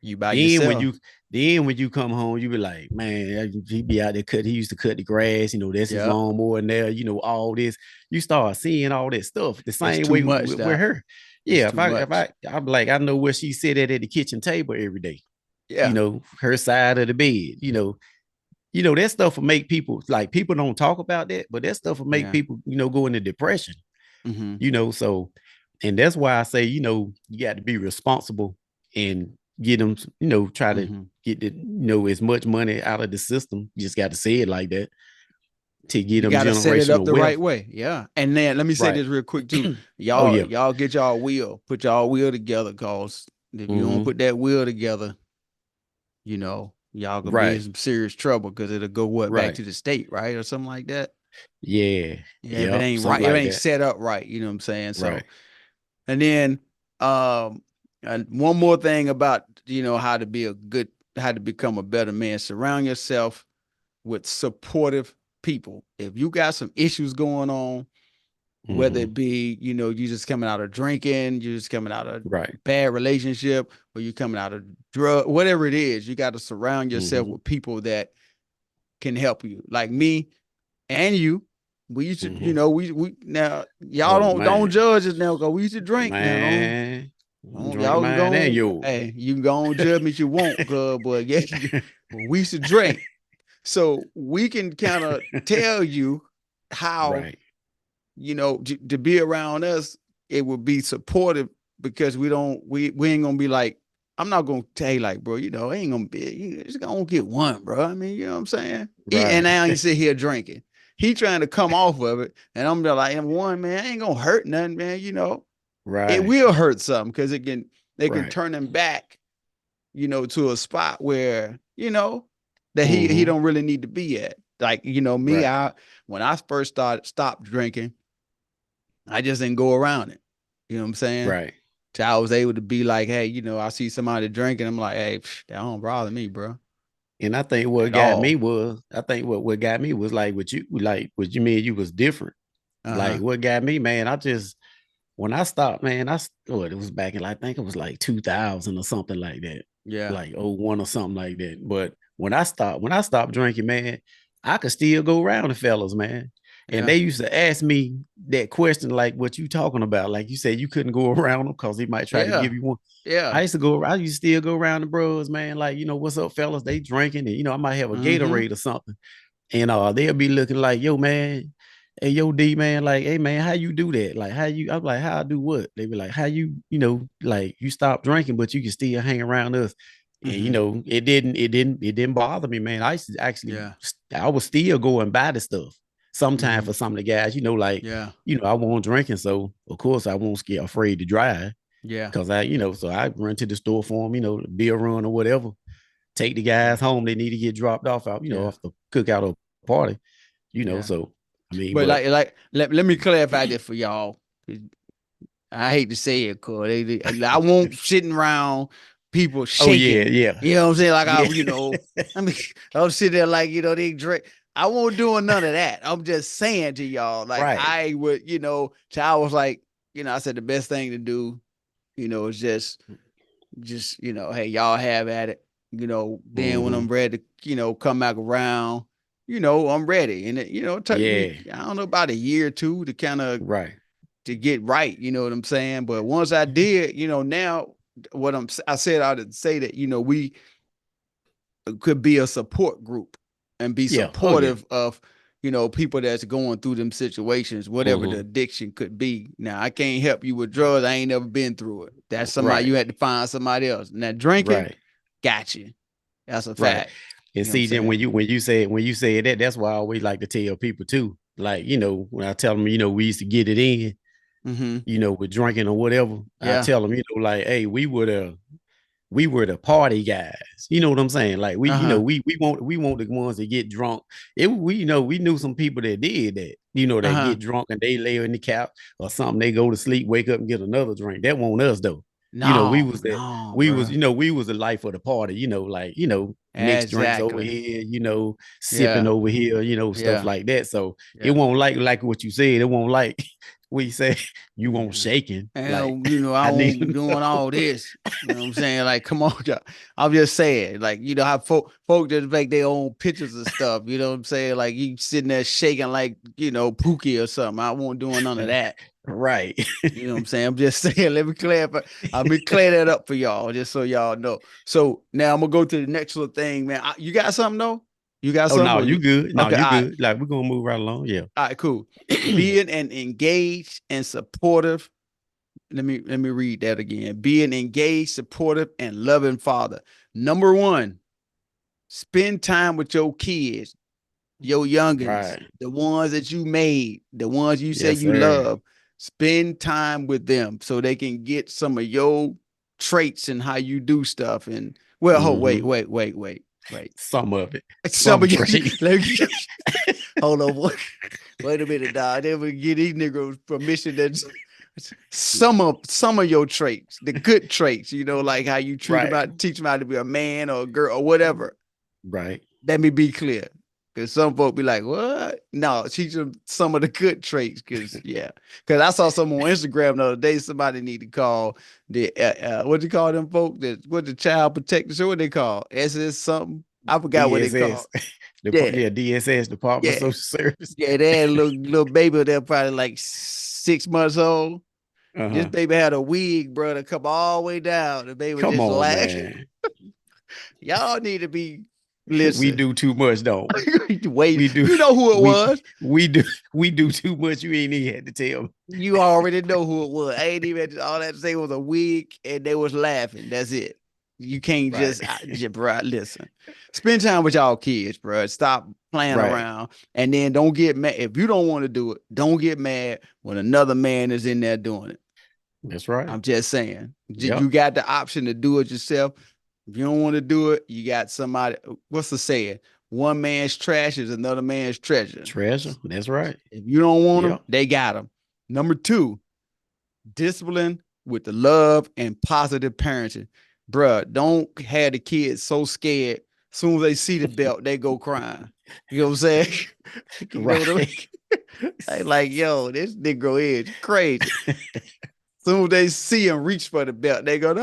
[SPEAKER 1] You by
[SPEAKER 2] then when
[SPEAKER 1] yourself.
[SPEAKER 2] you then when you come home, you be like, man, he be out there he used to cut the grass, that's his
[SPEAKER 1] Yep.
[SPEAKER 2] lawnmower in there, all this. You start seeing all that stuff the
[SPEAKER 1] It's
[SPEAKER 2] same
[SPEAKER 1] too
[SPEAKER 2] way
[SPEAKER 1] much,
[SPEAKER 2] with
[SPEAKER 1] Doc.
[SPEAKER 2] her.
[SPEAKER 1] It's
[SPEAKER 2] Yeah, if
[SPEAKER 1] too
[SPEAKER 2] I if
[SPEAKER 1] much.
[SPEAKER 2] I I'm like, I know where she sit at the kitchen table every day,
[SPEAKER 1] Yeah.
[SPEAKER 2] her side of the bed, that stuff will make people, like, people don't talk about that, but that stuff will make
[SPEAKER 1] Yeah.
[SPEAKER 2] people, go into depression,
[SPEAKER 1] Mm-hmm.
[SPEAKER 2] so, and that's why I say, you got to be responsible and get them, try to
[SPEAKER 1] Mm-hmm.
[SPEAKER 2] get the, as much money out of the system. You just got to say it like that, to get
[SPEAKER 1] You
[SPEAKER 2] them
[SPEAKER 1] got to set it up
[SPEAKER 2] generational
[SPEAKER 1] the right
[SPEAKER 2] wealth.
[SPEAKER 1] way. Yeah. And then let me say
[SPEAKER 2] Right.
[SPEAKER 1] this real quick too.
[SPEAKER 2] Oh
[SPEAKER 1] Y'all,
[SPEAKER 2] yeah.
[SPEAKER 1] y'all get y'all will, put y'all will together. Cause if you don't
[SPEAKER 2] Mm-hmm.
[SPEAKER 1] put that will together, y'all gonna be in
[SPEAKER 2] Right.
[SPEAKER 1] some serious trouble because it'll go back
[SPEAKER 2] Right.
[SPEAKER 1] to the state, right? Or something like that.
[SPEAKER 2] Yeah.
[SPEAKER 1] Yeah, if it
[SPEAKER 2] Yep.
[SPEAKER 1] ain't right,
[SPEAKER 2] Something
[SPEAKER 1] if it
[SPEAKER 2] like
[SPEAKER 1] ain't
[SPEAKER 2] that.
[SPEAKER 1] set up right, you know what I'm saying? So
[SPEAKER 2] Right.
[SPEAKER 1] and then and one more thing about how to be a good how to become a better man. Surround yourself with supportive people. If you got some issues going on, whether
[SPEAKER 2] Mm-hmm.
[SPEAKER 1] it be, you just coming out of drinking, you just coming out of
[SPEAKER 2] Right.
[SPEAKER 1] bad relationship, or you coming out of drug, whatever it is, you got to surround yourself
[SPEAKER 2] Mm-hmm.
[SPEAKER 1] with people that can help you. Like me and you, we used to,
[SPEAKER 2] Mm-hmm.
[SPEAKER 1] we now y'all
[SPEAKER 2] Oh
[SPEAKER 1] don't
[SPEAKER 2] man.
[SPEAKER 1] judge us now because we used to drink now.
[SPEAKER 2] Man. Drink
[SPEAKER 1] Y'all can
[SPEAKER 2] mine and
[SPEAKER 1] go,
[SPEAKER 2] yours.
[SPEAKER 1] hey, you can go on judge me if you want, but yeah, we used to drink. So we can kind of tell you how,
[SPEAKER 2] Right.
[SPEAKER 1] to be around us, it would be supportive because we ain't gonna be like, I'm not gonna tell you like, bro, it ain't gonna be, you just gonna get one, bro. I mean, you know what I'm saying? And
[SPEAKER 2] Right.
[SPEAKER 1] now he sit here drinking. He trying to come off of it, and I'm like, one man, ain't gonna hurt nothing, man. It
[SPEAKER 2] Right.
[SPEAKER 1] will hurt something because they can
[SPEAKER 2] Right.
[SPEAKER 1] turn him back, to a spot where, that he
[SPEAKER 2] Mm-hmm.
[SPEAKER 1] don't really need to be at. Like, me,
[SPEAKER 2] Right.
[SPEAKER 1] when I first stopped drinking, I just didn't go around it. You know what I'm saying?
[SPEAKER 2] Right.
[SPEAKER 1] So I was able to be like, hey, I see somebody drinking. I'm like, hey, that don't bother me, bro,
[SPEAKER 2] And I think what
[SPEAKER 1] at
[SPEAKER 2] got me
[SPEAKER 1] all.
[SPEAKER 2] was, I think what got me was like what you, like what you mean, you was different.
[SPEAKER 1] Uh
[SPEAKER 2] Like
[SPEAKER 1] huh.
[SPEAKER 2] what got me, man, I just, when I stopped, man, it was back in, I think it was like 2000 or something like that,
[SPEAKER 1] Yeah.
[SPEAKER 2] like '01 or something like that. But when I stopped drinking, man, I could still go around the fellas, man. And
[SPEAKER 1] Yeah.
[SPEAKER 2] they used to ask me that question, like what you talking about. Like you said, you couldn't go around them because he might try to
[SPEAKER 1] Yeah.
[SPEAKER 2] give you one.
[SPEAKER 1] Yeah.
[SPEAKER 2] I used to still go around the bros, man. Like, what's up, fellas? They drinking, and I might have a
[SPEAKER 1] Mm-hmm.
[SPEAKER 2] Gatorade or something, and they'll be looking like, yo, man, hey, yo, D, man, like, hey, man, how you do that? Like, how you? I'm like, how I do what? They be like, how you, like, you stop drinking, but you can still hang around us. And
[SPEAKER 1] Mm-hmm.
[SPEAKER 2] it didn't bother me, man. I used to actually,
[SPEAKER 1] Yeah.
[SPEAKER 2] I was still go and buy the stuff sometimes
[SPEAKER 1] Mm-hmm.
[SPEAKER 2] for some of the guys, like,
[SPEAKER 1] Yeah.
[SPEAKER 2] I won't drinking, so of course I won't get afraid to drive
[SPEAKER 1] Yeah.
[SPEAKER 2] because so I run to the store for them, beer run or whatever. Take the
[SPEAKER 1] Yeah.
[SPEAKER 2] guys home. They need to get dropped off out,
[SPEAKER 1] Yeah.
[SPEAKER 2] off the cookout or party,
[SPEAKER 1] Yeah.
[SPEAKER 2] So I mean,
[SPEAKER 1] But
[SPEAKER 2] but
[SPEAKER 1] let me clarify this for y'all. I hate to say it, cause I won't sitting around people
[SPEAKER 2] oh yeah,
[SPEAKER 1] shaking.
[SPEAKER 2] yeah,
[SPEAKER 1] You know what I'm saying? Like
[SPEAKER 2] yeah,
[SPEAKER 1] I mean, I'll sit there like they drink. I won't doing none of that. I'm just saying to y'all, like
[SPEAKER 2] right.
[SPEAKER 1] I would, so I was like, I said the best thing to do, is just hey, y'all have at it. Then when I'm
[SPEAKER 2] Mm-hmm.
[SPEAKER 1] ready to, come back around, I'm ready. And it took me,
[SPEAKER 2] Yeah,
[SPEAKER 1] I don't know, about a year or two to kind of
[SPEAKER 2] right.
[SPEAKER 1] to get right. You know what I'm saying? But once I did, now I said I would say that, we could be a support group and be
[SPEAKER 2] Yeah. Oh yeah.
[SPEAKER 1] supportive of, people that's going through them situations, whatever the
[SPEAKER 2] Mm-hmm.
[SPEAKER 1] addiction could be. Now, I can't help you with drugs. I ain't never been through it. That's somebody
[SPEAKER 2] Right.
[SPEAKER 1] you had to find somebody else. Now, drinking,
[SPEAKER 2] Right.
[SPEAKER 1] got you. That's a
[SPEAKER 2] Right.
[SPEAKER 1] fact.
[SPEAKER 2] And
[SPEAKER 1] You know what I'm
[SPEAKER 2] see, then
[SPEAKER 1] saying?
[SPEAKER 2] when you say that, that's why I always like to tell people too. Like, when I tell them, we used to get it in,
[SPEAKER 1] Mm-hmm.
[SPEAKER 2] with drinking or whatever, I
[SPEAKER 1] Yeah.
[SPEAKER 2] tell them, like, hey, we were the party guys. You know what I'm saying? Like we,
[SPEAKER 1] Uh-huh.
[SPEAKER 2] we want the ones that get drunk. We knew some people that did that, that
[SPEAKER 1] Uh-huh.
[SPEAKER 2] get drunk and they lay in the couch or something. They go to sleep, wake up and get another drink. That won't us though. We
[SPEAKER 1] No,
[SPEAKER 2] was that
[SPEAKER 1] no,
[SPEAKER 2] we was,
[SPEAKER 1] bro.
[SPEAKER 2] we was the life of the party, like, mixed drinks over
[SPEAKER 1] Exactly.
[SPEAKER 2] here, sipping
[SPEAKER 1] Yeah.
[SPEAKER 2] over here, stuff
[SPEAKER 1] Yeah.
[SPEAKER 2] like that. So it
[SPEAKER 1] Yeah.
[SPEAKER 2] won't like what you said. It won't like we say you won't shaking. Like
[SPEAKER 1] And I
[SPEAKER 2] I need
[SPEAKER 1] won't be doing all this. You know what I'm saying? Like, come on, y'all. I'm just saying, like, how folk just make their own pictures of stuff. You know what I'm saying? Like you sitting there shaking like, Pookie or something. I won't doing none of that.
[SPEAKER 2] right.
[SPEAKER 1] You know what I'm saying? I'm just saying, let me clarify. Let me clear that up for y'all, just so y'all know. So now I'm gonna go to the next little thing, man. You got something though? You got
[SPEAKER 2] Oh
[SPEAKER 1] something?
[SPEAKER 2] no,
[SPEAKER 1] Or
[SPEAKER 2] you
[SPEAKER 1] you
[SPEAKER 2] good. No,
[SPEAKER 1] okay? All
[SPEAKER 2] you
[SPEAKER 1] right,
[SPEAKER 2] good. Like we're gonna move right along. Yeah.
[SPEAKER 1] all right, cool. Being an engaged and supportive. Let me read that again. Be an engaged, supportive, and loving father. Number one, spend time with your kids, your youngins,
[SPEAKER 2] Right.
[SPEAKER 1] the ones that you made, the ones you say
[SPEAKER 2] Yes,
[SPEAKER 1] you
[SPEAKER 2] sir.
[SPEAKER 1] love. Spend time with them so they can get some of your traits and how you do stuff. And well, wait,
[SPEAKER 2] Mm-hmm.
[SPEAKER 1] wait, wait, wait, wait.
[SPEAKER 2] Some of it.
[SPEAKER 1] Some
[SPEAKER 2] Some
[SPEAKER 1] of you,
[SPEAKER 2] trade.
[SPEAKER 1] let me, hold on, wait a minute, dog. They would give these niggas permission that some of your traits, the good traits, like how you treat them
[SPEAKER 2] Right.
[SPEAKER 1] out, teach them how to be a man or a girl or whatever.
[SPEAKER 2] Right.
[SPEAKER 1] Let me be clear. Cause some folk be like, what? No, teach them some of the good traits. Cause yeah. Cause I saw some on Instagram the other day. Somebody need to call the what do you call them folk? What the child protectors? What they call? SS something. I forgot what they call.
[SPEAKER 2] DSS.
[SPEAKER 1] Yeah.
[SPEAKER 2] Yeah, DSS, Department of
[SPEAKER 1] Yeah.
[SPEAKER 2] Social Service.
[SPEAKER 1] Yeah, they had a little baby there, probably like 6 months old. This
[SPEAKER 2] Uh-huh.
[SPEAKER 1] baby had a wig, bro, to come all the way down. The baby was
[SPEAKER 2] Come
[SPEAKER 1] just
[SPEAKER 2] on,
[SPEAKER 1] laughing.
[SPEAKER 2] man.
[SPEAKER 1] Y'all need to be
[SPEAKER 2] We
[SPEAKER 1] listen.
[SPEAKER 2] do too much, don't we?
[SPEAKER 1] Wait,
[SPEAKER 2] We do
[SPEAKER 1] you know who it
[SPEAKER 2] we
[SPEAKER 1] was.
[SPEAKER 2] we do we do too much. You ain't even had to tell me.
[SPEAKER 1] You already know who it was. I ain't even all that to say was a wig, and they was laughing. That's it. You can't
[SPEAKER 2] Right.
[SPEAKER 1] bro. Listen, spend time with y'all kids, bro. Stop playing
[SPEAKER 2] Right.
[SPEAKER 1] around, and then don't get mad if you don't want to do it. Don't get mad when another man is in there doing it.
[SPEAKER 2] That's right.
[SPEAKER 1] I'm just saying,
[SPEAKER 2] Yep.
[SPEAKER 1] you got the option to do it yourself. If you don't want to do it, you got somebody. What's the saying? One man's trash is another man's treasure.
[SPEAKER 2] Treasure. That's right.
[SPEAKER 1] If you don't want them,
[SPEAKER 2] Yep.
[SPEAKER 1] they got them. Number two, discipline with the love and positive parenting. Bruh, don't have the kids so scared. As soon as they see the belt, they go crying. You know what I'm saying? You know what I mean?
[SPEAKER 2] Right.
[SPEAKER 1] They like, yo, this Negro is crazy. Soon as they see him reach for the belt, they go,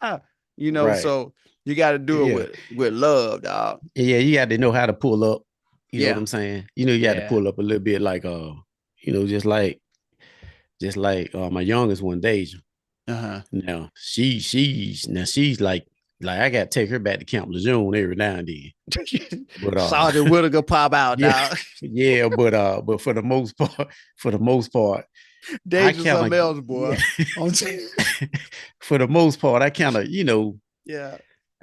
[SPEAKER 1] ah,
[SPEAKER 2] Right.
[SPEAKER 1] so you got to do it
[SPEAKER 2] Yeah.
[SPEAKER 1] with love, dog.
[SPEAKER 2] Yeah, you got to know how to pull up. You know what
[SPEAKER 1] Yeah.
[SPEAKER 2] I'm saying? You got to
[SPEAKER 1] Yeah.
[SPEAKER 2] pull up a little bit like just like my youngest one, Deja.
[SPEAKER 1] Uh-huh.
[SPEAKER 2] She's like I got to take her back to Camp Lejeune every now and then. But
[SPEAKER 1] Sergeant Whittaker pop out,
[SPEAKER 2] yeah,
[SPEAKER 1] dog.
[SPEAKER 2] yeah, but for the most part, I
[SPEAKER 1] Danger
[SPEAKER 2] kind of
[SPEAKER 1] something else,
[SPEAKER 2] yeah.
[SPEAKER 1] boy. I'm saying,
[SPEAKER 2] For the most part, I kind of
[SPEAKER 1] yeah.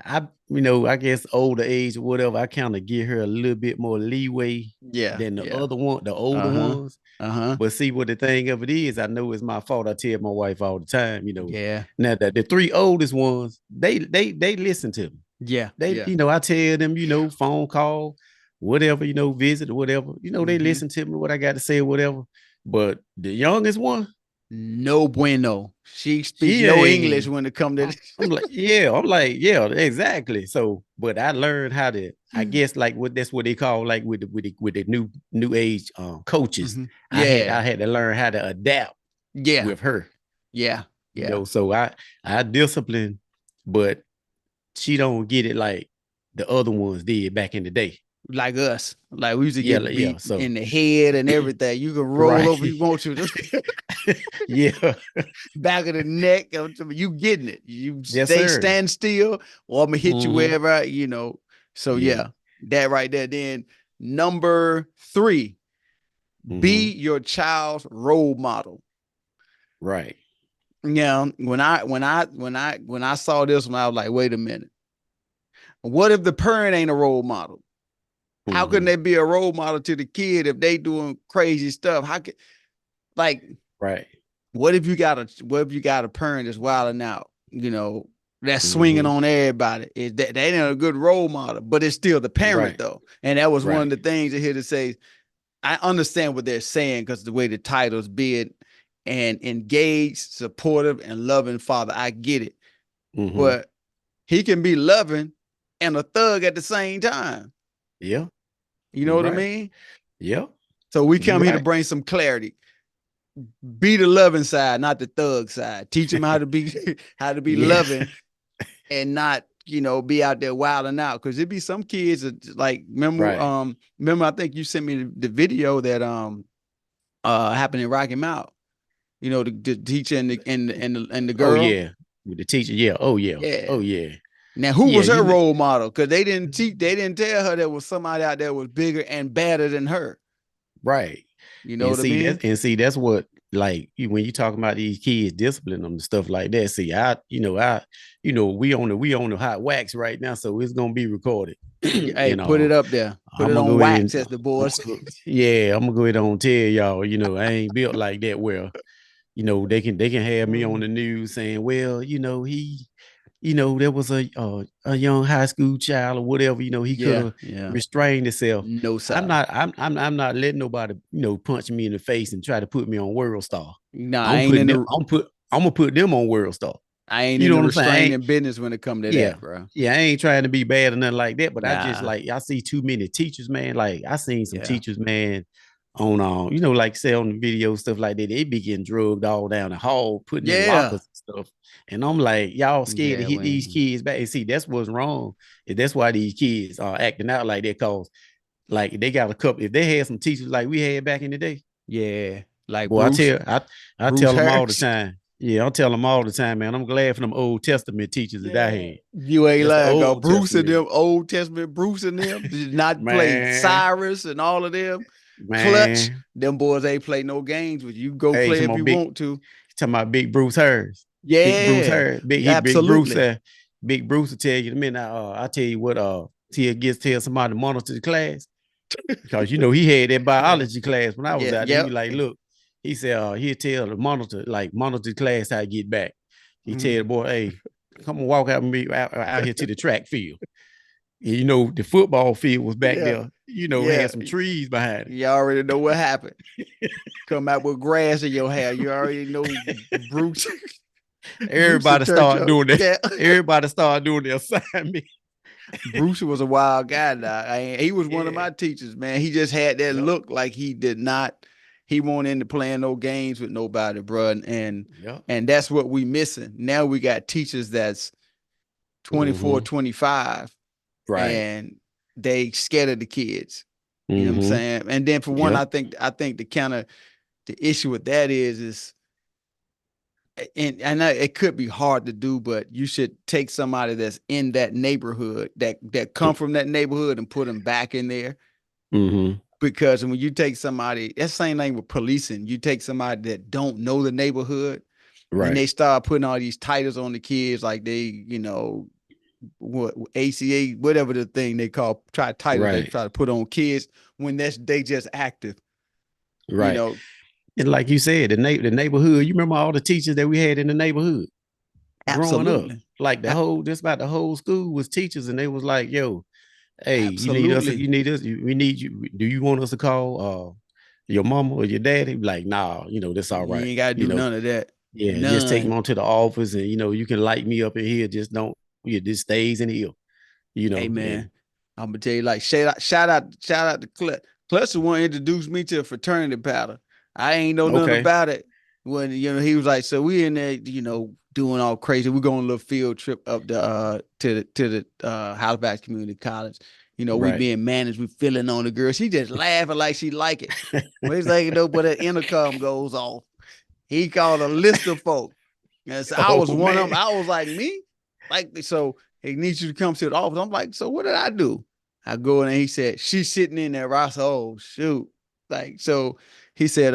[SPEAKER 2] I guess older age or whatever, I kind of give her a little bit more leeway
[SPEAKER 1] Yeah,
[SPEAKER 2] than the
[SPEAKER 1] yeah.
[SPEAKER 2] other one, the older
[SPEAKER 1] Uh-huh.
[SPEAKER 2] ones.
[SPEAKER 1] Uh-huh.
[SPEAKER 2] But see what the thing of it is, I know it's my fault. I tell my wife all the time,
[SPEAKER 1] Yeah.
[SPEAKER 2] Now that the three oldest ones, they listen to me.
[SPEAKER 1] Yeah.
[SPEAKER 2] They,
[SPEAKER 1] Yeah.
[SPEAKER 2] I tell them, phone call, whatever, visit or whatever. They
[SPEAKER 1] Mm-hmm.
[SPEAKER 2] listen to me, what I got to say, or whatever. But the youngest one,
[SPEAKER 1] No bueno. She speak
[SPEAKER 2] she
[SPEAKER 1] no English
[SPEAKER 2] ain't.
[SPEAKER 1] when it come to
[SPEAKER 2] I'm like, yeah, exactly. So, but I learned how to, I guess, like that's what they call, like with the new age coaches.
[SPEAKER 1] Mm-hmm.
[SPEAKER 2] I
[SPEAKER 1] Yeah.
[SPEAKER 2] had to learn how to adapt
[SPEAKER 1] Yeah.
[SPEAKER 2] with her.
[SPEAKER 1] Yeah. Yeah.
[SPEAKER 2] So I discipline, but she don't get it like the other ones did back in the day.
[SPEAKER 1] Like us. Like we used to
[SPEAKER 2] Yeah,
[SPEAKER 1] get
[SPEAKER 2] yeah.
[SPEAKER 1] beat
[SPEAKER 2] So
[SPEAKER 1] in the head and everything. You can roll
[SPEAKER 2] right,
[SPEAKER 1] over if you want to.
[SPEAKER 2] yeah,
[SPEAKER 1] Back of the neck. You getting it. You
[SPEAKER 2] yes,
[SPEAKER 1] stay
[SPEAKER 2] sir.
[SPEAKER 1] stand still, or I'm gonna hit you
[SPEAKER 2] Mm-hmm.
[SPEAKER 1] wherever. So
[SPEAKER 2] Yeah.
[SPEAKER 1] yeah, that right there. Then number 3,
[SPEAKER 2] Mm-hmm.
[SPEAKER 1] be your child's role model.
[SPEAKER 2] Right.
[SPEAKER 1] Yeah, when I saw this one, I was like, wait a minute. What if the parent ain't a role model? How can
[SPEAKER 2] Mm-hmm.
[SPEAKER 1] they be a role model to the kid if they doing crazy stuff? How can like
[SPEAKER 2] Right.
[SPEAKER 1] what if you got a parent that's wilding out, that's swinging
[SPEAKER 2] Mm-hmm.
[SPEAKER 1] on everybody? That ain't a good role model, but it's still the parent
[SPEAKER 2] Right.
[SPEAKER 1] though. And that was one of
[SPEAKER 2] Right.
[SPEAKER 1] the things that here to say, I understand what they're saying because the way the titles be it and engaged, supportive, and loving father. I get it.
[SPEAKER 2] Mm-hmm.
[SPEAKER 1] But he can be loving and a thug at the same time.
[SPEAKER 2] Yeah.
[SPEAKER 1] You know
[SPEAKER 2] You're
[SPEAKER 1] what I
[SPEAKER 2] right.
[SPEAKER 1] mean?
[SPEAKER 2] Yeah.
[SPEAKER 1] So we
[SPEAKER 2] You're
[SPEAKER 1] come here to
[SPEAKER 2] right.
[SPEAKER 1] bring some clarity. Be the loving side, not the thug side. Teach them how to be how to be
[SPEAKER 2] Yeah.
[SPEAKER 1] loving and not be out there wilding out. Because there be some kids that, like,
[SPEAKER 2] Right.
[SPEAKER 1] remember I think you sent me the video that happened in Rocky Mount. The teacher and the
[SPEAKER 2] Oh
[SPEAKER 1] girl.
[SPEAKER 2] yeah. With the teacher. Yeah. Oh yeah.
[SPEAKER 1] Yeah.
[SPEAKER 2] Oh yeah.
[SPEAKER 1] Now, who
[SPEAKER 2] Yeah.
[SPEAKER 1] was her role model? Because they didn't tell her there was somebody out there was bigger and badder than her.
[SPEAKER 2] Right.
[SPEAKER 1] You know what I mean?
[SPEAKER 2] That's what, like, when you talk about these kids discipline them and stuff like that. See, we on the hot wax right now, so it's gonna be recorded.
[SPEAKER 1] Hey, put it up there. Put
[SPEAKER 2] I'm
[SPEAKER 1] it
[SPEAKER 2] gonna
[SPEAKER 1] on
[SPEAKER 2] go ahead
[SPEAKER 1] wax,
[SPEAKER 2] and
[SPEAKER 1] as the boys.
[SPEAKER 2] yeah, I'm gonna go ahead and tell y'all, I ain't built like that. Where they can have me on the news saying, well, there was a young high school child or whatever, he could
[SPEAKER 1] Yeah,
[SPEAKER 2] have
[SPEAKER 1] yeah.
[SPEAKER 2] restrained himself.
[SPEAKER 1] No,
[SPEAKER 2] I'm
[SPEAKER 1] sir.
[SPEAKER 2] not I'm not letting nobody, punch me in the face and try to put me on World Star.
[SPEAKER 1] Nah, I
[SPEAKER 2] I'm
[SPEAKER 1] ain't
[SPEAKER 2] putting
[SPEAKER 1] in
[SPEAKER 2] them,
[SPEAKER 1] the
[SPEAKER 2] I'm gonna put them on World Star.
[SPEAKER 1] I ain't
[SPEAKER 2] You
[SPEAKER 1] in
[SPEAKER 2] know
[SPEAKER 1] the
[SPEAKER 2] what I'm saying?
[SPEAKER 1] restraining business when it come to
[SPEAKER 2] Yeah.
[SPEAKER 1] that, bro.
[SPEAKER 2] Yeah, I ain't trying to be bad or nothing like that, but I just,
[SPEAKER 1] Nah.
[SPEAKER 2] like, I see too many teachers, man. Like, I seen some
[SPEAKER 1] Yeah.
[SPEAKER 2] teachers, man, on like, say, on the video, stuff like that. They be getting drugged all down the hall, putting in
[SPEAKER 1] Yeah.
[SPEAKER 2] lockers and stuff. And I'm like, y'all scared to
[SPEAKER 1] Yeah,
[SPEAKER 2] hit these
[SPEAKER 1] when
[SPEAKER 2] kids back. And see, that's what's wrong. That's why these kids are acting out like that, cause like they got a couple. If they had some teachers like we had back in the day,
[SPEAKER 1] yeah. Like
[SPEAKER 2] boy, I
[SPEAKER 1] Bruce
[SPEAKER 2] tell them all the
[SPEAKER 1] Harris.
[SPEAKER 2] time. Yeah, I tell them all the time, man. I'm glad for them Old Testament teachers that I
[SPEAKER 1] Yeah.
[SPEAKER 2] had.
[SPEAKER 1] You ain't
[SPEAKER 2] That's the
[SPEAKER 1] lying, God.
[SPEAKER 2] Old
[SPEAKER 1] Bruce and
[SPEAKER 2] Testament.
[SPEAKER 1] them, Old Testament Bruce and them did not play
[SPEAKER 2] Man,
[SPEAKER 1] Cyrus and all of them. Clutch.
[SPEAKER 2] man.
[SPEAKER 1] Them boys ain't play no games with you. Go
[SPEAKER 2] Hey,
[SPEAKER 1] play
[SPEAKER 2] talking
[SPEAKER 1] if
[SPEAKER 2] about
[SPEAKER 1] you
[SPEAKER 2] big,
[SPEAKER 1] want to.
[SPEAKER 2] talking about Big Bruce Harris. Big Bruce
[SPEAKER 1] Yeah.
[SPEAKER 2] Harris. Big Bruce.
[SPEAKER 1] Absolutely.
[SPEAKER 2] Big Bruce will tell you the minute. I tell you what. Tell somebody to monitor the class, because he had that
[SPEAKER 1] Yeah.
[SPEAKER 2] biology class when I was
[SPEAKER 1] Yeah.
[SPEAKER 2] out there. He was
[SPEAKER 1] Yep.
[SPEAKER 2] like, look, he said, he'll tell the monitor the class how to get back. He tell
[SPEAKER 1] Mhm.
[SPEAKER 2] the boy, hey, come and walk out with me out here to the track field. And, the football field was back
[SPEAKER 1] Yeah.
[SPEAKER 2] there.
[SPEAKER 1] Yeah.
[SPEAKER 2] Had some trees behind it.
[SPEAKER 1] You already know what happened. Come out with grass in your hair. You already know Bruce. Bruce will
[SPEAKER 2] Everybody
[SPEAKER 1] turn
[SPEAKER 2] start
[SPEAKER 1] your
[SPEAKER 2] doing that.
[SPEAKER 1] yeah.
[SPEAKER 2] Everybody start doing the assignment.
[SPEAKER 1] Bruce was a wild guy. He was one of
[SPEAKER 2] Yeah.
[SPEAKER 1] my teachers, man. He just had that
[SPEAKER 2] Yep.
[SPEAKER 1] look like he did not. He won't into playing no games with nobody, bro. And
[SPEAKER 2] Yep.
[SPEAKER 1] and that's what we missing. Now we got teachers that's 24,
[SPEAKER 2] Mm-hmm.
[SPEAKER 1] 25,
[SPEAKER 2] Right.
[SPEAKER 1] and they scared of the kids. You know what I'm
[SPEAKER 2] Mm-hmm.
[SPEAKER 1] saying? And then for one,
[SPEAKER 2] Yep.
[SPEAKER 1] I think the issue with that is and I know it could be hard to do, but you should take somebody that's in that neighborhood that come from that neighborhood and put them back in there.
[SPEAKER 2] Mm-hmm.
[SPEAKER 1] Because when you take somebody, that's the same thing with policing. You take somebody that don't know the neighborhood and they
[SPEAKER 2] Right.
[SPEAKER 1] start putting all these titles on the kids, like what ACA, whatever the thing they call titles they
[SPEAKER 2] Right.
[SPEAKER 1] try to put on kids when they just active, you
[SPEAKER 2] Right.
[SPEAKER 1] know.
[SPEAKER 2] And like you said, the neighborhood, you remember all the teachers that we had in the neighborhood growing up?
[SPEAKER 1] Absolutely.
[SPEAKER 2] Like the
[SPEAKER 1] A-
[SPEAKER 2] whole, just about the whole school was teachers, and they was like, "Yo, hey, you need us,
[SPEAKER 1] Absolutely.
[SPEAKER 2] you need us, we need you. Do you want us to call your mama or your daddy?" Like, nah, that's all
[SPEAKER 1] You
[SPEAKER 2] right.
[SPEAKER 1] ain't got to
[SPEAKER 2] You
[SPEAKER 1] do
[SPEAKER 2] know,
[SPEAKER 1] none of that.
[SPEAKER 2] yeah, just take them
[SPEAKER 1] None.
[SPEAKER 2] on to the office, and you can light me up in here. Just don't, yeah, just stays in here.
[SPEAKER 1] Hey
[SPEAKER 2] And
[SPEAKER 1] man, I'm gonna tell you, like, shout out to Clutch. Clutch the one introduced me to a fraternity pattern. I ain't know nothing
[SPEAKER 2] okay,
[SPEAKER 1] about it when he was like, so we in there, doing all crazy. We going on a little field trip up to the Halifax Community College. We
[SPEAKER 2] right.
[SPEAKER 1] being managed. We feeling on the girl. She just laughing like she like it. Well, it's like, but that intercom goes off. He called a list of folk. And so I was
[SPEAKER 2] Oh
[SPEAKER 1] one of them.
[SPEAKER 2] man.
[SPEAKER 1] I was like, me? Like, so he needs you to come to the office. I'm like, so what did I do? I go in and he said, she's sitting in there. I said, oh, shoot. Like, so he said,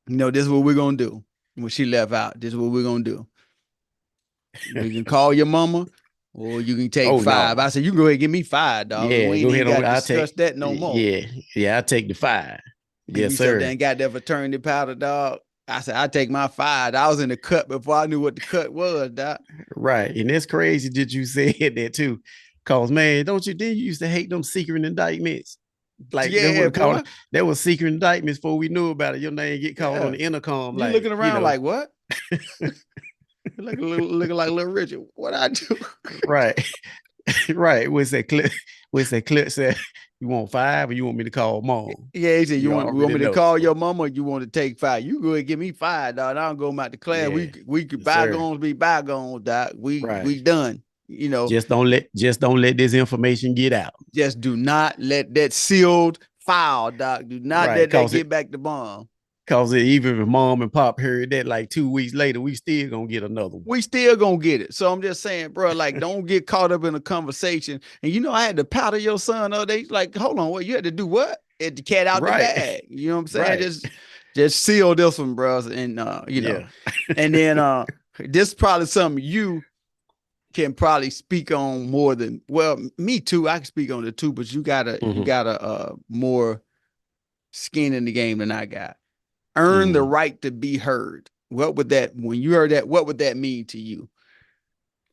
[SPEAKER 1] this is what we're gonna do. When she left out, this is what we're gonna do. We can call your mama or you can take
[SPEAKER 2] Oh
[SPEAKER 1] five. I
[SPEAKER 2] no.
[SPEAKER 1] said, you can go ahead and give me $5.
[SPEAKER 2] Yeah,
[SPEAKER 1] We
[SPEAKER 2] go
[SPEAKER 1] ain't even
[SPEAKER 2] ahead
[SPEAKER 1] got
[SPEAKER 2] on.
[SPEAKER 1] to
[SPEAKER 2] I'll
[SPEAKER 1] discuss
[SPEAKER 2] take.
[SPEAKER 1] that no more.
[SPEAKER 2] Yeah, I'll take the 5.
[SPEAKER 1] And
[SPEAKER 2] Yes,
[SPEAKER 1] we sat there
[SPEAKER 2] sir.
[SPEAKER 1] and got that fraternity powder, dog. I said, I take my 5. I was in the cut before I knew what the cut was, dog.
[SPEAKER 2] Right. And that's crazy that you said that too. Cause man, don't you then you used to hate them secret indictments? Like they
[SPEAKER 1] Yeah,
[SPEAKER 2] would call
[SPEAKER 1] boy.
[SPEAKER 2] it, there was secret indictments before we knew about it. Your name get called on
[SPEAKER 1] Yeah.
[SPEAKER 2] the intercom,
[SPEAKER 1] You
[SPEAKER 2] like,
[SPEAKER 1] looking around like what? Looking like little Richard. What I do?
[SPEAKER 2] right, right. What's that clip said? You want 5 or you want me to call mom?
[SPEAKER 1] Yeah, he said,
[SPEAKER 2] You
[SPEAKER 1] you want
[SPEAKER 2] already
[SPEAKER 1] me to
[SPEAKER 2] know.
[SPEAKER 1] call your mama or you want to take 5? You go ahead and give me 5, dog. I don't go out to class.
[SPEAKER 2] Yeah,
[SPEAKER 1] We could
[SPEAKER 2] yes, sir.
[SPEAKER 1] bygones be bygones, dog. We
[SPEAKER 2] Right.
[SPEAKER 1] done. You know,
[SPEAKER 2] Just don't let this information get out.
[SPEAKER 1] just do not let that sealed file, doc. Do not
[SPEAKER 2] Right.
[SPEAKER 1] let that
[SPEAKER 2] Cause it
[SPEAKER 1] get back to mom.
[SPEAKER 2] cause it, even if mom and pop heard that like 2 weeks later, we still gonna get another one.
[SPEAKER 1] We still gonna get it. So I'm just saying, bro, like, don't get caught up in a conversation. And I had to powder your son other day. Like, hold on, what you had to do? What? Had the cat out the
[SPEAKER 2] Right.
[SPEAKER 1] bag. You know what I'm saying?
[SPEAKER 2] Right.
[SPEAKER 1] Just seal this one, bro. And
[SPEAKER 2] Yeah.
[SPEAKER 1] and then this is probably something you can probably speak on more than me too. I can speak on it too, but you
[SPEAKER 2] Hmm.
[SPEAKER 1] gotta more skin in the game than I got. Earn the
[SPEAKER 2] Hmm.
[SPEAKER 1] right to be heard. What would that when you heard that, what would that mean to you?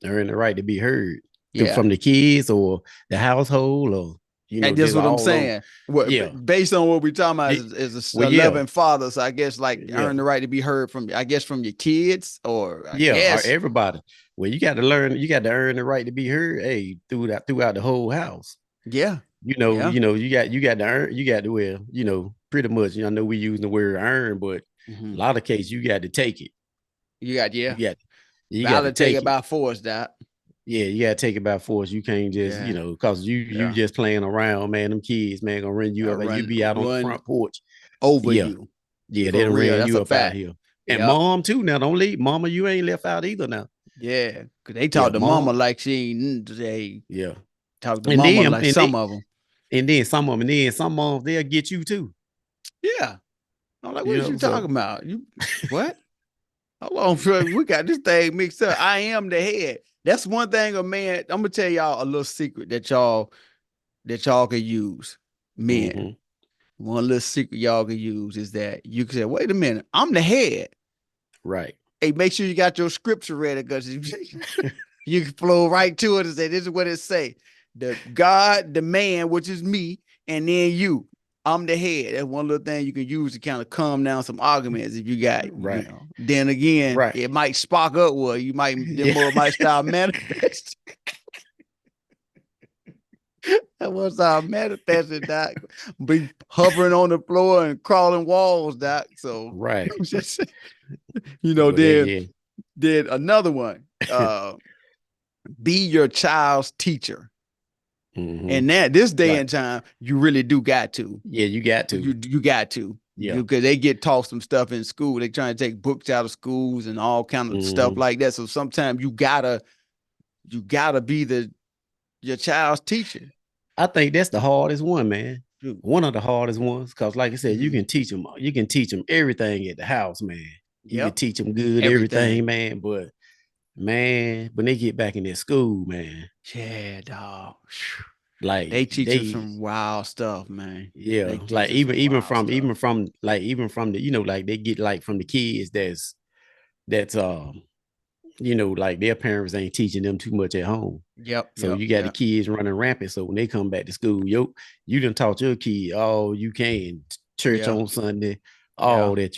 [SPEAKER 2] Earn the right to be heard
[SPEAKER 1] Yeah.
[SPEAKER 2] from the kids or the household or
[SPEAKER 1] And this is
[SPEAKER 2] just
[SPEAKER 1] what I'm
[SPEAKER 2] all of them.
[SPEAKER 1] saying. What
[SPEAKER 2] Yeah.
[SPEAKER 1] based on what we're talking about
[SPEAKER 2] Yeah.
[SPEAKER 1] is
[SPEAKER 2] Well,
[SPEAKER 1] a
[SPEAKER 2] yeah.
[SPEAKER 1] loving father. So I guess like
[SPEAKER 2] Yeah.
[SPEAKER 1] earn the right to be heard from I guess from your kids or I
[SPEAKER 2] Yeah.
[SPEAKER 1] guess
[SPEAKER 2] Everybody. Well, you got to earn the right to be heard. Hey, throughout the whole house.
[SPEAKER 1] yeah.
[SPEAKER 2] You know,
[SPEAKER 1] Yeah.
[SPEAKER 2] you know, you got to earn, you got to, well, pretty much. I know we use the word earn, but a
[SPEAKER 1] Mm-hmm.
[SPEAKER 2] lot of cases you got to take it.
[SPEAKER 1] You got
[SPEAKER 2] You
[SPEAKER 1] yeah.
[SPEAKER 2] got you got to
[SPEAKER 1] Valid take
[SPEAKER 2] take
[SPEAKER 1] it
[SPEAKER 2] it.
[SPEAKER 1] by force, that.
[SPEAKER 2] Yeah, you gotta take it by force. You can't just,
[SPEAKER 1] Yeah.
[SPEAKER 2] cause you
[SPEAKER 1] Yeah.
[SPEAKER 2] just playing around, man. Them kids, man, gonna run you up, and you be out on the
[SPEAKER 1] Run
[SPEAKER 2] front porch.
[SPEAKER 1] over
[SPEAKER 2] Yeah,
[SPEAKER 1] you.
[SPEAKER 2] yeah, they
[SPEAKER 1] For
[SPEAKER 2] done
[SPEAKER 1] real.
[SPEAKER 2] ran
[SPEAKER 1] That's
[SPEAKER 2] you
[SPEAKER 1] a
[SPEAKER 2] up out
[SPEAKER 1] fact.
[SPEAKER 2] here. And
[SPEAKER 1] Yep.
[SPEAKER 2] mom too. Now don't leave, mama. You ain't left out either. Now,
[SPEAKER 1] Yeah. Cause they
[SPEAKER 2] yeah,
[SPEAKER 1] talk to mama
[SPEAKER 2] mom.
[SPEAKER 1] like she ain't they
[SPEAKER 2] Yeah,
[SPEAKER 1] talk to
[SPEAKER 2] and
[SPEAKER 1] mama
[SPEAKER 2] then
[SPEAKER 1] like
[SPEAKER 2] and
[SPEAKER 1] some
[SPEAKER 2] then
[SPEAKER 1] of them.
[SPEAKER 2] and then some of them, and then some moms they'll get you too.
[SPEAKER 1] Yeah. I'm like, what
[SPEAKER 2] You
[SPEAKER 1] is you
[SPEAKER 2] know, so
[SPEAKER 1] talking about? You what? Hold on, bro. We got this thing mixed up. I am the head. That's one thing a man. I'm gonna tell y'all a little secret that y'all can use. Men,
[SPEAKER 2] hmm
[SPEAKER 1] one little secret y'all can use is that you can say, wait a minute, I'm the head.
[SPEAKER 2] right,
[SPEAKER 1] Hey, make sure you got your scripture ready because you can flow right to it and say, this is what it say. The God, the man, which is me, and then you. I'm the head. That's one little thing you can use to kind of calm down some arguments if you got,
[SPEAKER 2] right,
[SPEAKER 1] Then again,
[SPEAKER 2] right.
[SPEAKER 1] it might spark up where you might them
[SPEAKER 2] Yeah,
[SPEAKER 1] more might start manifesting. That was start manifesting, doc. Be hovering on the floor and crawling walls, doc. So
[SPEAKER 2] right.
[SPEAKER 1] just
[SPEAKER 2] But that,
[SPEAKER 1] then
[SPEAKER 2] yeah.
[SPEAKER 1] another one. Be your child's teacher.
[SPEAKER 2] Hmm.
[SPEAKER 1] And that this day
[SPEAKER 2] Right.
[SPEAKER 1] and time, you really do got to.
[SPEAKER 2] Yeah, you got to.
[SPEAKER 1] You got to.
[SPEAKER 2] Yeah.
[SPEAKER 1] Because they get taught some stuff in school. They trying to take books out of schools and all kind of stuff
[SPEAKER 2] Hmm.
[SPEAKER 1] like that. So sometimes you gotta be your child's teacher.
[SPEAKER 2] I think that's the hardest one, man.
[SPEAKER 1] Shoot.
[SPEAKER 2] One of the hardest ones, because like I said,
[SPEAKER 1] Mm-hmm.
[SPEAKER 2] you can teach them everything at the house, man. You can
[SPEAKER 1] Yep.
[SPEAKER 2] teach them good everything,
[SPEAKER 1] Everything.
[SPEAKER 2] man. But man, when they get back in their school, man,
[SPEAKER 1] Yeah, dog.
[SPEAKER 2] like
[SPEAKER 1] They teach them
[SPEAKER 2] they,
[SPEAKER 1] some wild stuff, man.
[SPEAKER 2] yeah,
[SPEAKER 1] They teach
[SPEAKER 2] like
[SPEAKER 1] us some wild stuff.
[SPEAKER 2] even from the, like they get like from the kids that's like their parents ain't teaching them too much at home.
[SPEAKER 1] Yep,
[SPEAKER 2] So
[SPEAKER 1] yep,
[SPEAKER 2] you got the
[SPEAKER 1] yep,
[SPEAKER 2] kids running rampant. So when they come back to school, you done taught your kid all you can, church
[SPEAKER 1] yeah,
[SPEAKER 2] on Sunday,
[SPEAKER 1] yeah.
[SPEAKER 2] all that,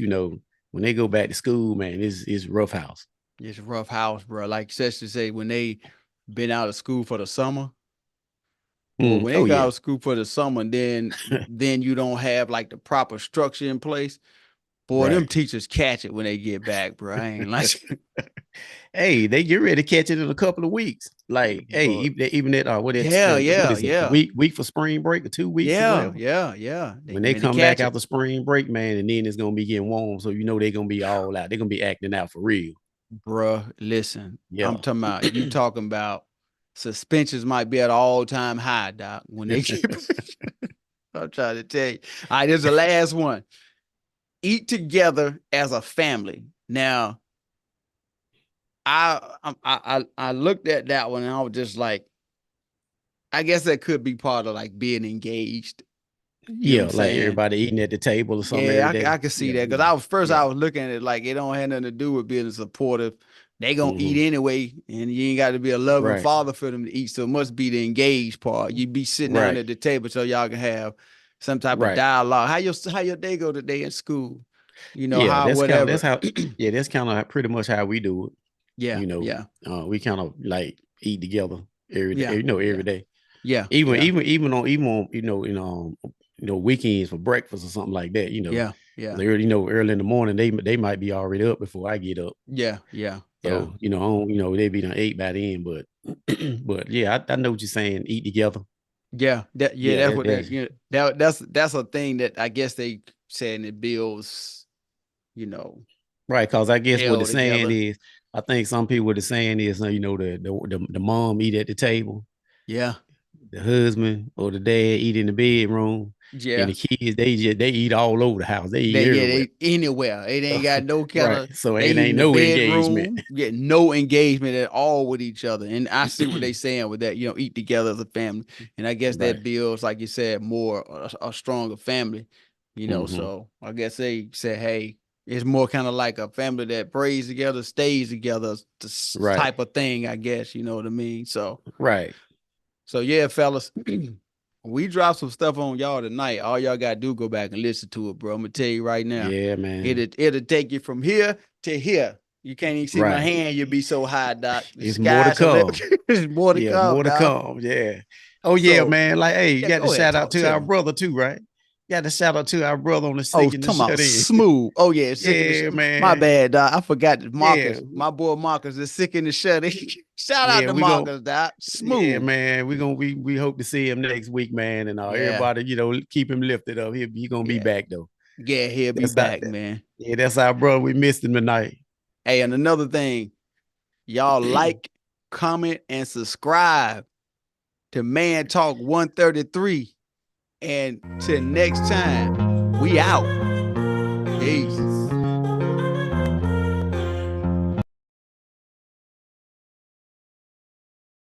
[SPEAKER 2] when they go back to school, man, it's rough house.
[SPEAKER 1] It's a rough house, bro. Like Session say, when they been out of school for the summer, boy, when they
[SPEAKER 2] Oh
[SPEAKER 1] go out
[SPEAKER 2] yeah.
[SPEAKER 1] of school for the summer, then you don't have like the proper structure in place. Boy, them
[SPEAKER 2] Right.
[SPEAKER 1] teachers catch it when they get back, bro. I ain't like,
[SPEAKER 2] Hey, they get ready to catch it in a couple of weeks. Like, hey,
[SPEAKER 1] but
[SPEAKER 2] even that
[SPEAKER 1] yeah,
[SPEAKER 2] what
[SPEAKER 1] yeah,
[SPEAKER 2] is it?
[SPEAKER 1] yeah,
[SPEAKER 2] Week for spring break or 2 weeks or
[SPEAKER 1] yeah,
[SPEAKER 2] whatever.
[SPEAKER 1] yeah, yeah. They
[SPEAKER 2] When they
[SPEAKER 1] when they
[SPEAKER 2] come back
[SPEAKER 1] catch it,
[SPEAKER 2] after spring break, man, and then it's gonna be getting warm, so they're gonna be all out. They're gonna be acting out for real.
[SPEAKER 1] bruh. Listen, I'm
[SPEAKER 2] Yeah.
[SPEAKER 1] talking about you talking about suspensions might be at all time high, doc. When they get, I'm trying to tell you. All right, there's the last one. Eat together as a family. Now, I looked at that one and I was just like, I guess that could be part of like being engaged. You know what I'm
[SPEAKER 2] Yeah, like
[SPEAKER 1] saying?
[SPEAKER 2] everybody eating at the table or something every
[SPEAKER 1] Yeah, I
[SPEAKER 2] day.
[SPEAKER 1] could see
[SPEAKER 2] Yeah,
[SPEAKER 1] that because
[SPEAKER 2] yeah,
[SPEAKER 1] I was first I
[SPEAKER 2] yeah.
[SPEAKER 1] was looking at it like it don't have nothing to do with being supportive. They gonna eat
[SPEAKER 2] Hmm.
[SPEAKER 1] anyway, and you ain't got to be a loving
[SPEAKER 2] Right,
[SPEAKER 1] father for them to eat. So it must be the engaged part. You be sitting down
[SPEAKER 2] right,
[SPEAKER 1] at the table so y'all can have some type of
[SPEAKER 2] right.
[SPEAKER 1] dialogue. How your day go today in school? You know
[SPEAKER 2] Yeah,
[SPEAKER 1] how
[SPEAKER 2] that's
[SPEAKER 1] whatever.
[SPEAKER 2] how. Yeah, that's kind of pretty much how we do it.
[SPEAKER 1] Yeah,
[SPEAKER 2] You know,
[SPEAKER 1] yeah,
[SPEAKER 2] we kind of like eat together every day.
[SPEAKER 1] yeah,
[SPEAKER 2] Every
[SPEAKER 1] yeah,
[SPEAKER 2] day.
[SPEAKER 1] yeah,
[SPEAKER 2] Even
[SPEAKER 1] yeah,
[SPEAKER 2] weekends for breakfast or something like that.
[SPEAKER 1] yeah, yeah,
[SPEAKER 2] Early in the morning they might be already up before I get up.
[SPEAKER 1] yeah, yeah, yeah.
[SPEAKER 2] So they be done ate by then. But but yeah, I know what you're saying. Eat together.
[SPEAKER 1] Yeah,
[SPEAKER 2] Yeah,
[SPEAKER 1] that's what they that's a thing that I guess they saying it builds, you know,
[SPEAKER 2] right. Because I guess what the
[SPEAKER 1] held
[SPEAKER 2] saying
[SPEAKER 1] together.
[SPEAKER 2] is, I think some people what the saying is, the mom eat at the table,
[SPEAKER 1] Yeah,
[SPEAKER 2] the husband or the dad eat in the bedroom, and
[SPEAKER 1] yeah.
[SPEAKER 2] the kids they eat all over the house. They eat everywhere.
[SPEAKER 1] They anywhere. It ain't
[SPEAKER 2] So,
[SPEAKER 1] got no kind
[SPEAKER 2] right.
[SPEAKER 1] of
[SPEAKER 2] So
[SPEAKER 1] they
[SPEAKER 2] it
[SPEAKER 1] eat in
[SPEAKER 2] ain't
[SPEAKER 1] the
[SPEAKER 2] no engagement.
[SPEAKER 1] bedroom, get no engagement at all with each other. And I see what they saying with that, eat together as a family. And I guess
[SPEAKER 2] Right.
[SPEAKER 1] that builds, like you said, more a stronger family,
[SPEAKER 2] Hmm.
[SPEAKER 1] So I guess they said, hey, it's more kind of like a family that prays together, stays together, this
[SPEAKER 2] Right.
[SPEAKER 1] type of thing, I guess, you know what I mean?
[SPEAKER 2] Right.
[SPEAKER 1] So yeah, fellas, we dropped some stuff on y'all tonight. All y'all gotta do go back and listen to it, bro. I'm gonna tell you right now.
[SPEAKER 2] Yeah, man.
[SPEAKER 1] It'll take you from here to here. You can't even see my
[SPEAKER 2] Right.
[SPEAKER 1] hand. You'll be so high, Doc. The
[SPEAKER 2] It's more to
[SPEAKER 1] sky shall
[SPEAKER 2] come.
[SPEAKER 1] there's more to
[SPEAKER 2] Yeah,
[SPEAKER 1] come,
[SPEAKER 2] more to
[SPEAKER 1] Doc.
[SPEAKER 2] come. Yeah. Oh yeah,
[SPEAKER 1] So
[SPEAKER 2] man. Like, hey, you
[SPEAKER 1] yeah,
[SPEAKER 2] got to
[SPEAKER 1] go ahead,
[SPEAKER 2] shout out
[SPEAKER 1] talk
[SPEAKER 2] to
[SPEAKER 1] to
[SPEAKER 2] our
[SPEAKER 1] me.
[SPEAKER 2] brother too, right? You got to shout out to our brother on the
[SPEAKER 1] Oh,
[SPEAKER 2] sick and the
[SPEAKER 1] talking about
[SPEAKER 2] shut in.
[SPEAKER 1] smooth. Oh yeah, sick in the
[SPEAKER 2] Yeah,
[SPEAKER 1] my
[SPEAKER 2] man.
[SPEAKER 1] bad, Doc. I forgot that
[SPEAKER 2] Yeah.
[SPEAKER 1] Marcus. My boy Marcus is sick in the shut in. Shout out
[SPEAKER 2] Yeah,
[SPEAKER 1] to
[SPEAKER 2] we gonna
[SPEAKER 1] Marcus, Doc.
[SPEAKER 2] yeah,
[SPEAKER 1] Smooth.
[SPEAKER 2] man. We hope to see him next week, man. And
[SPEAKER 1] Yeah,
[SPEAKER 2] everybody, keep him lifted up. He gonna be
[SPEAKER 1] yeah,
[SPEAKER 2] back though.
[SPEAKER 1] yeah. He'll be
[SPEAKER 2] That's our
[SPEAKER 1] back, man.
[SPEAKER 2] yeah, that's our brother. We missed him tonight.
[SPEAKER 1] Hey, and another thing, y'all like, comment, and subscribe to Man Talk 133. And till next time, we out. Peace.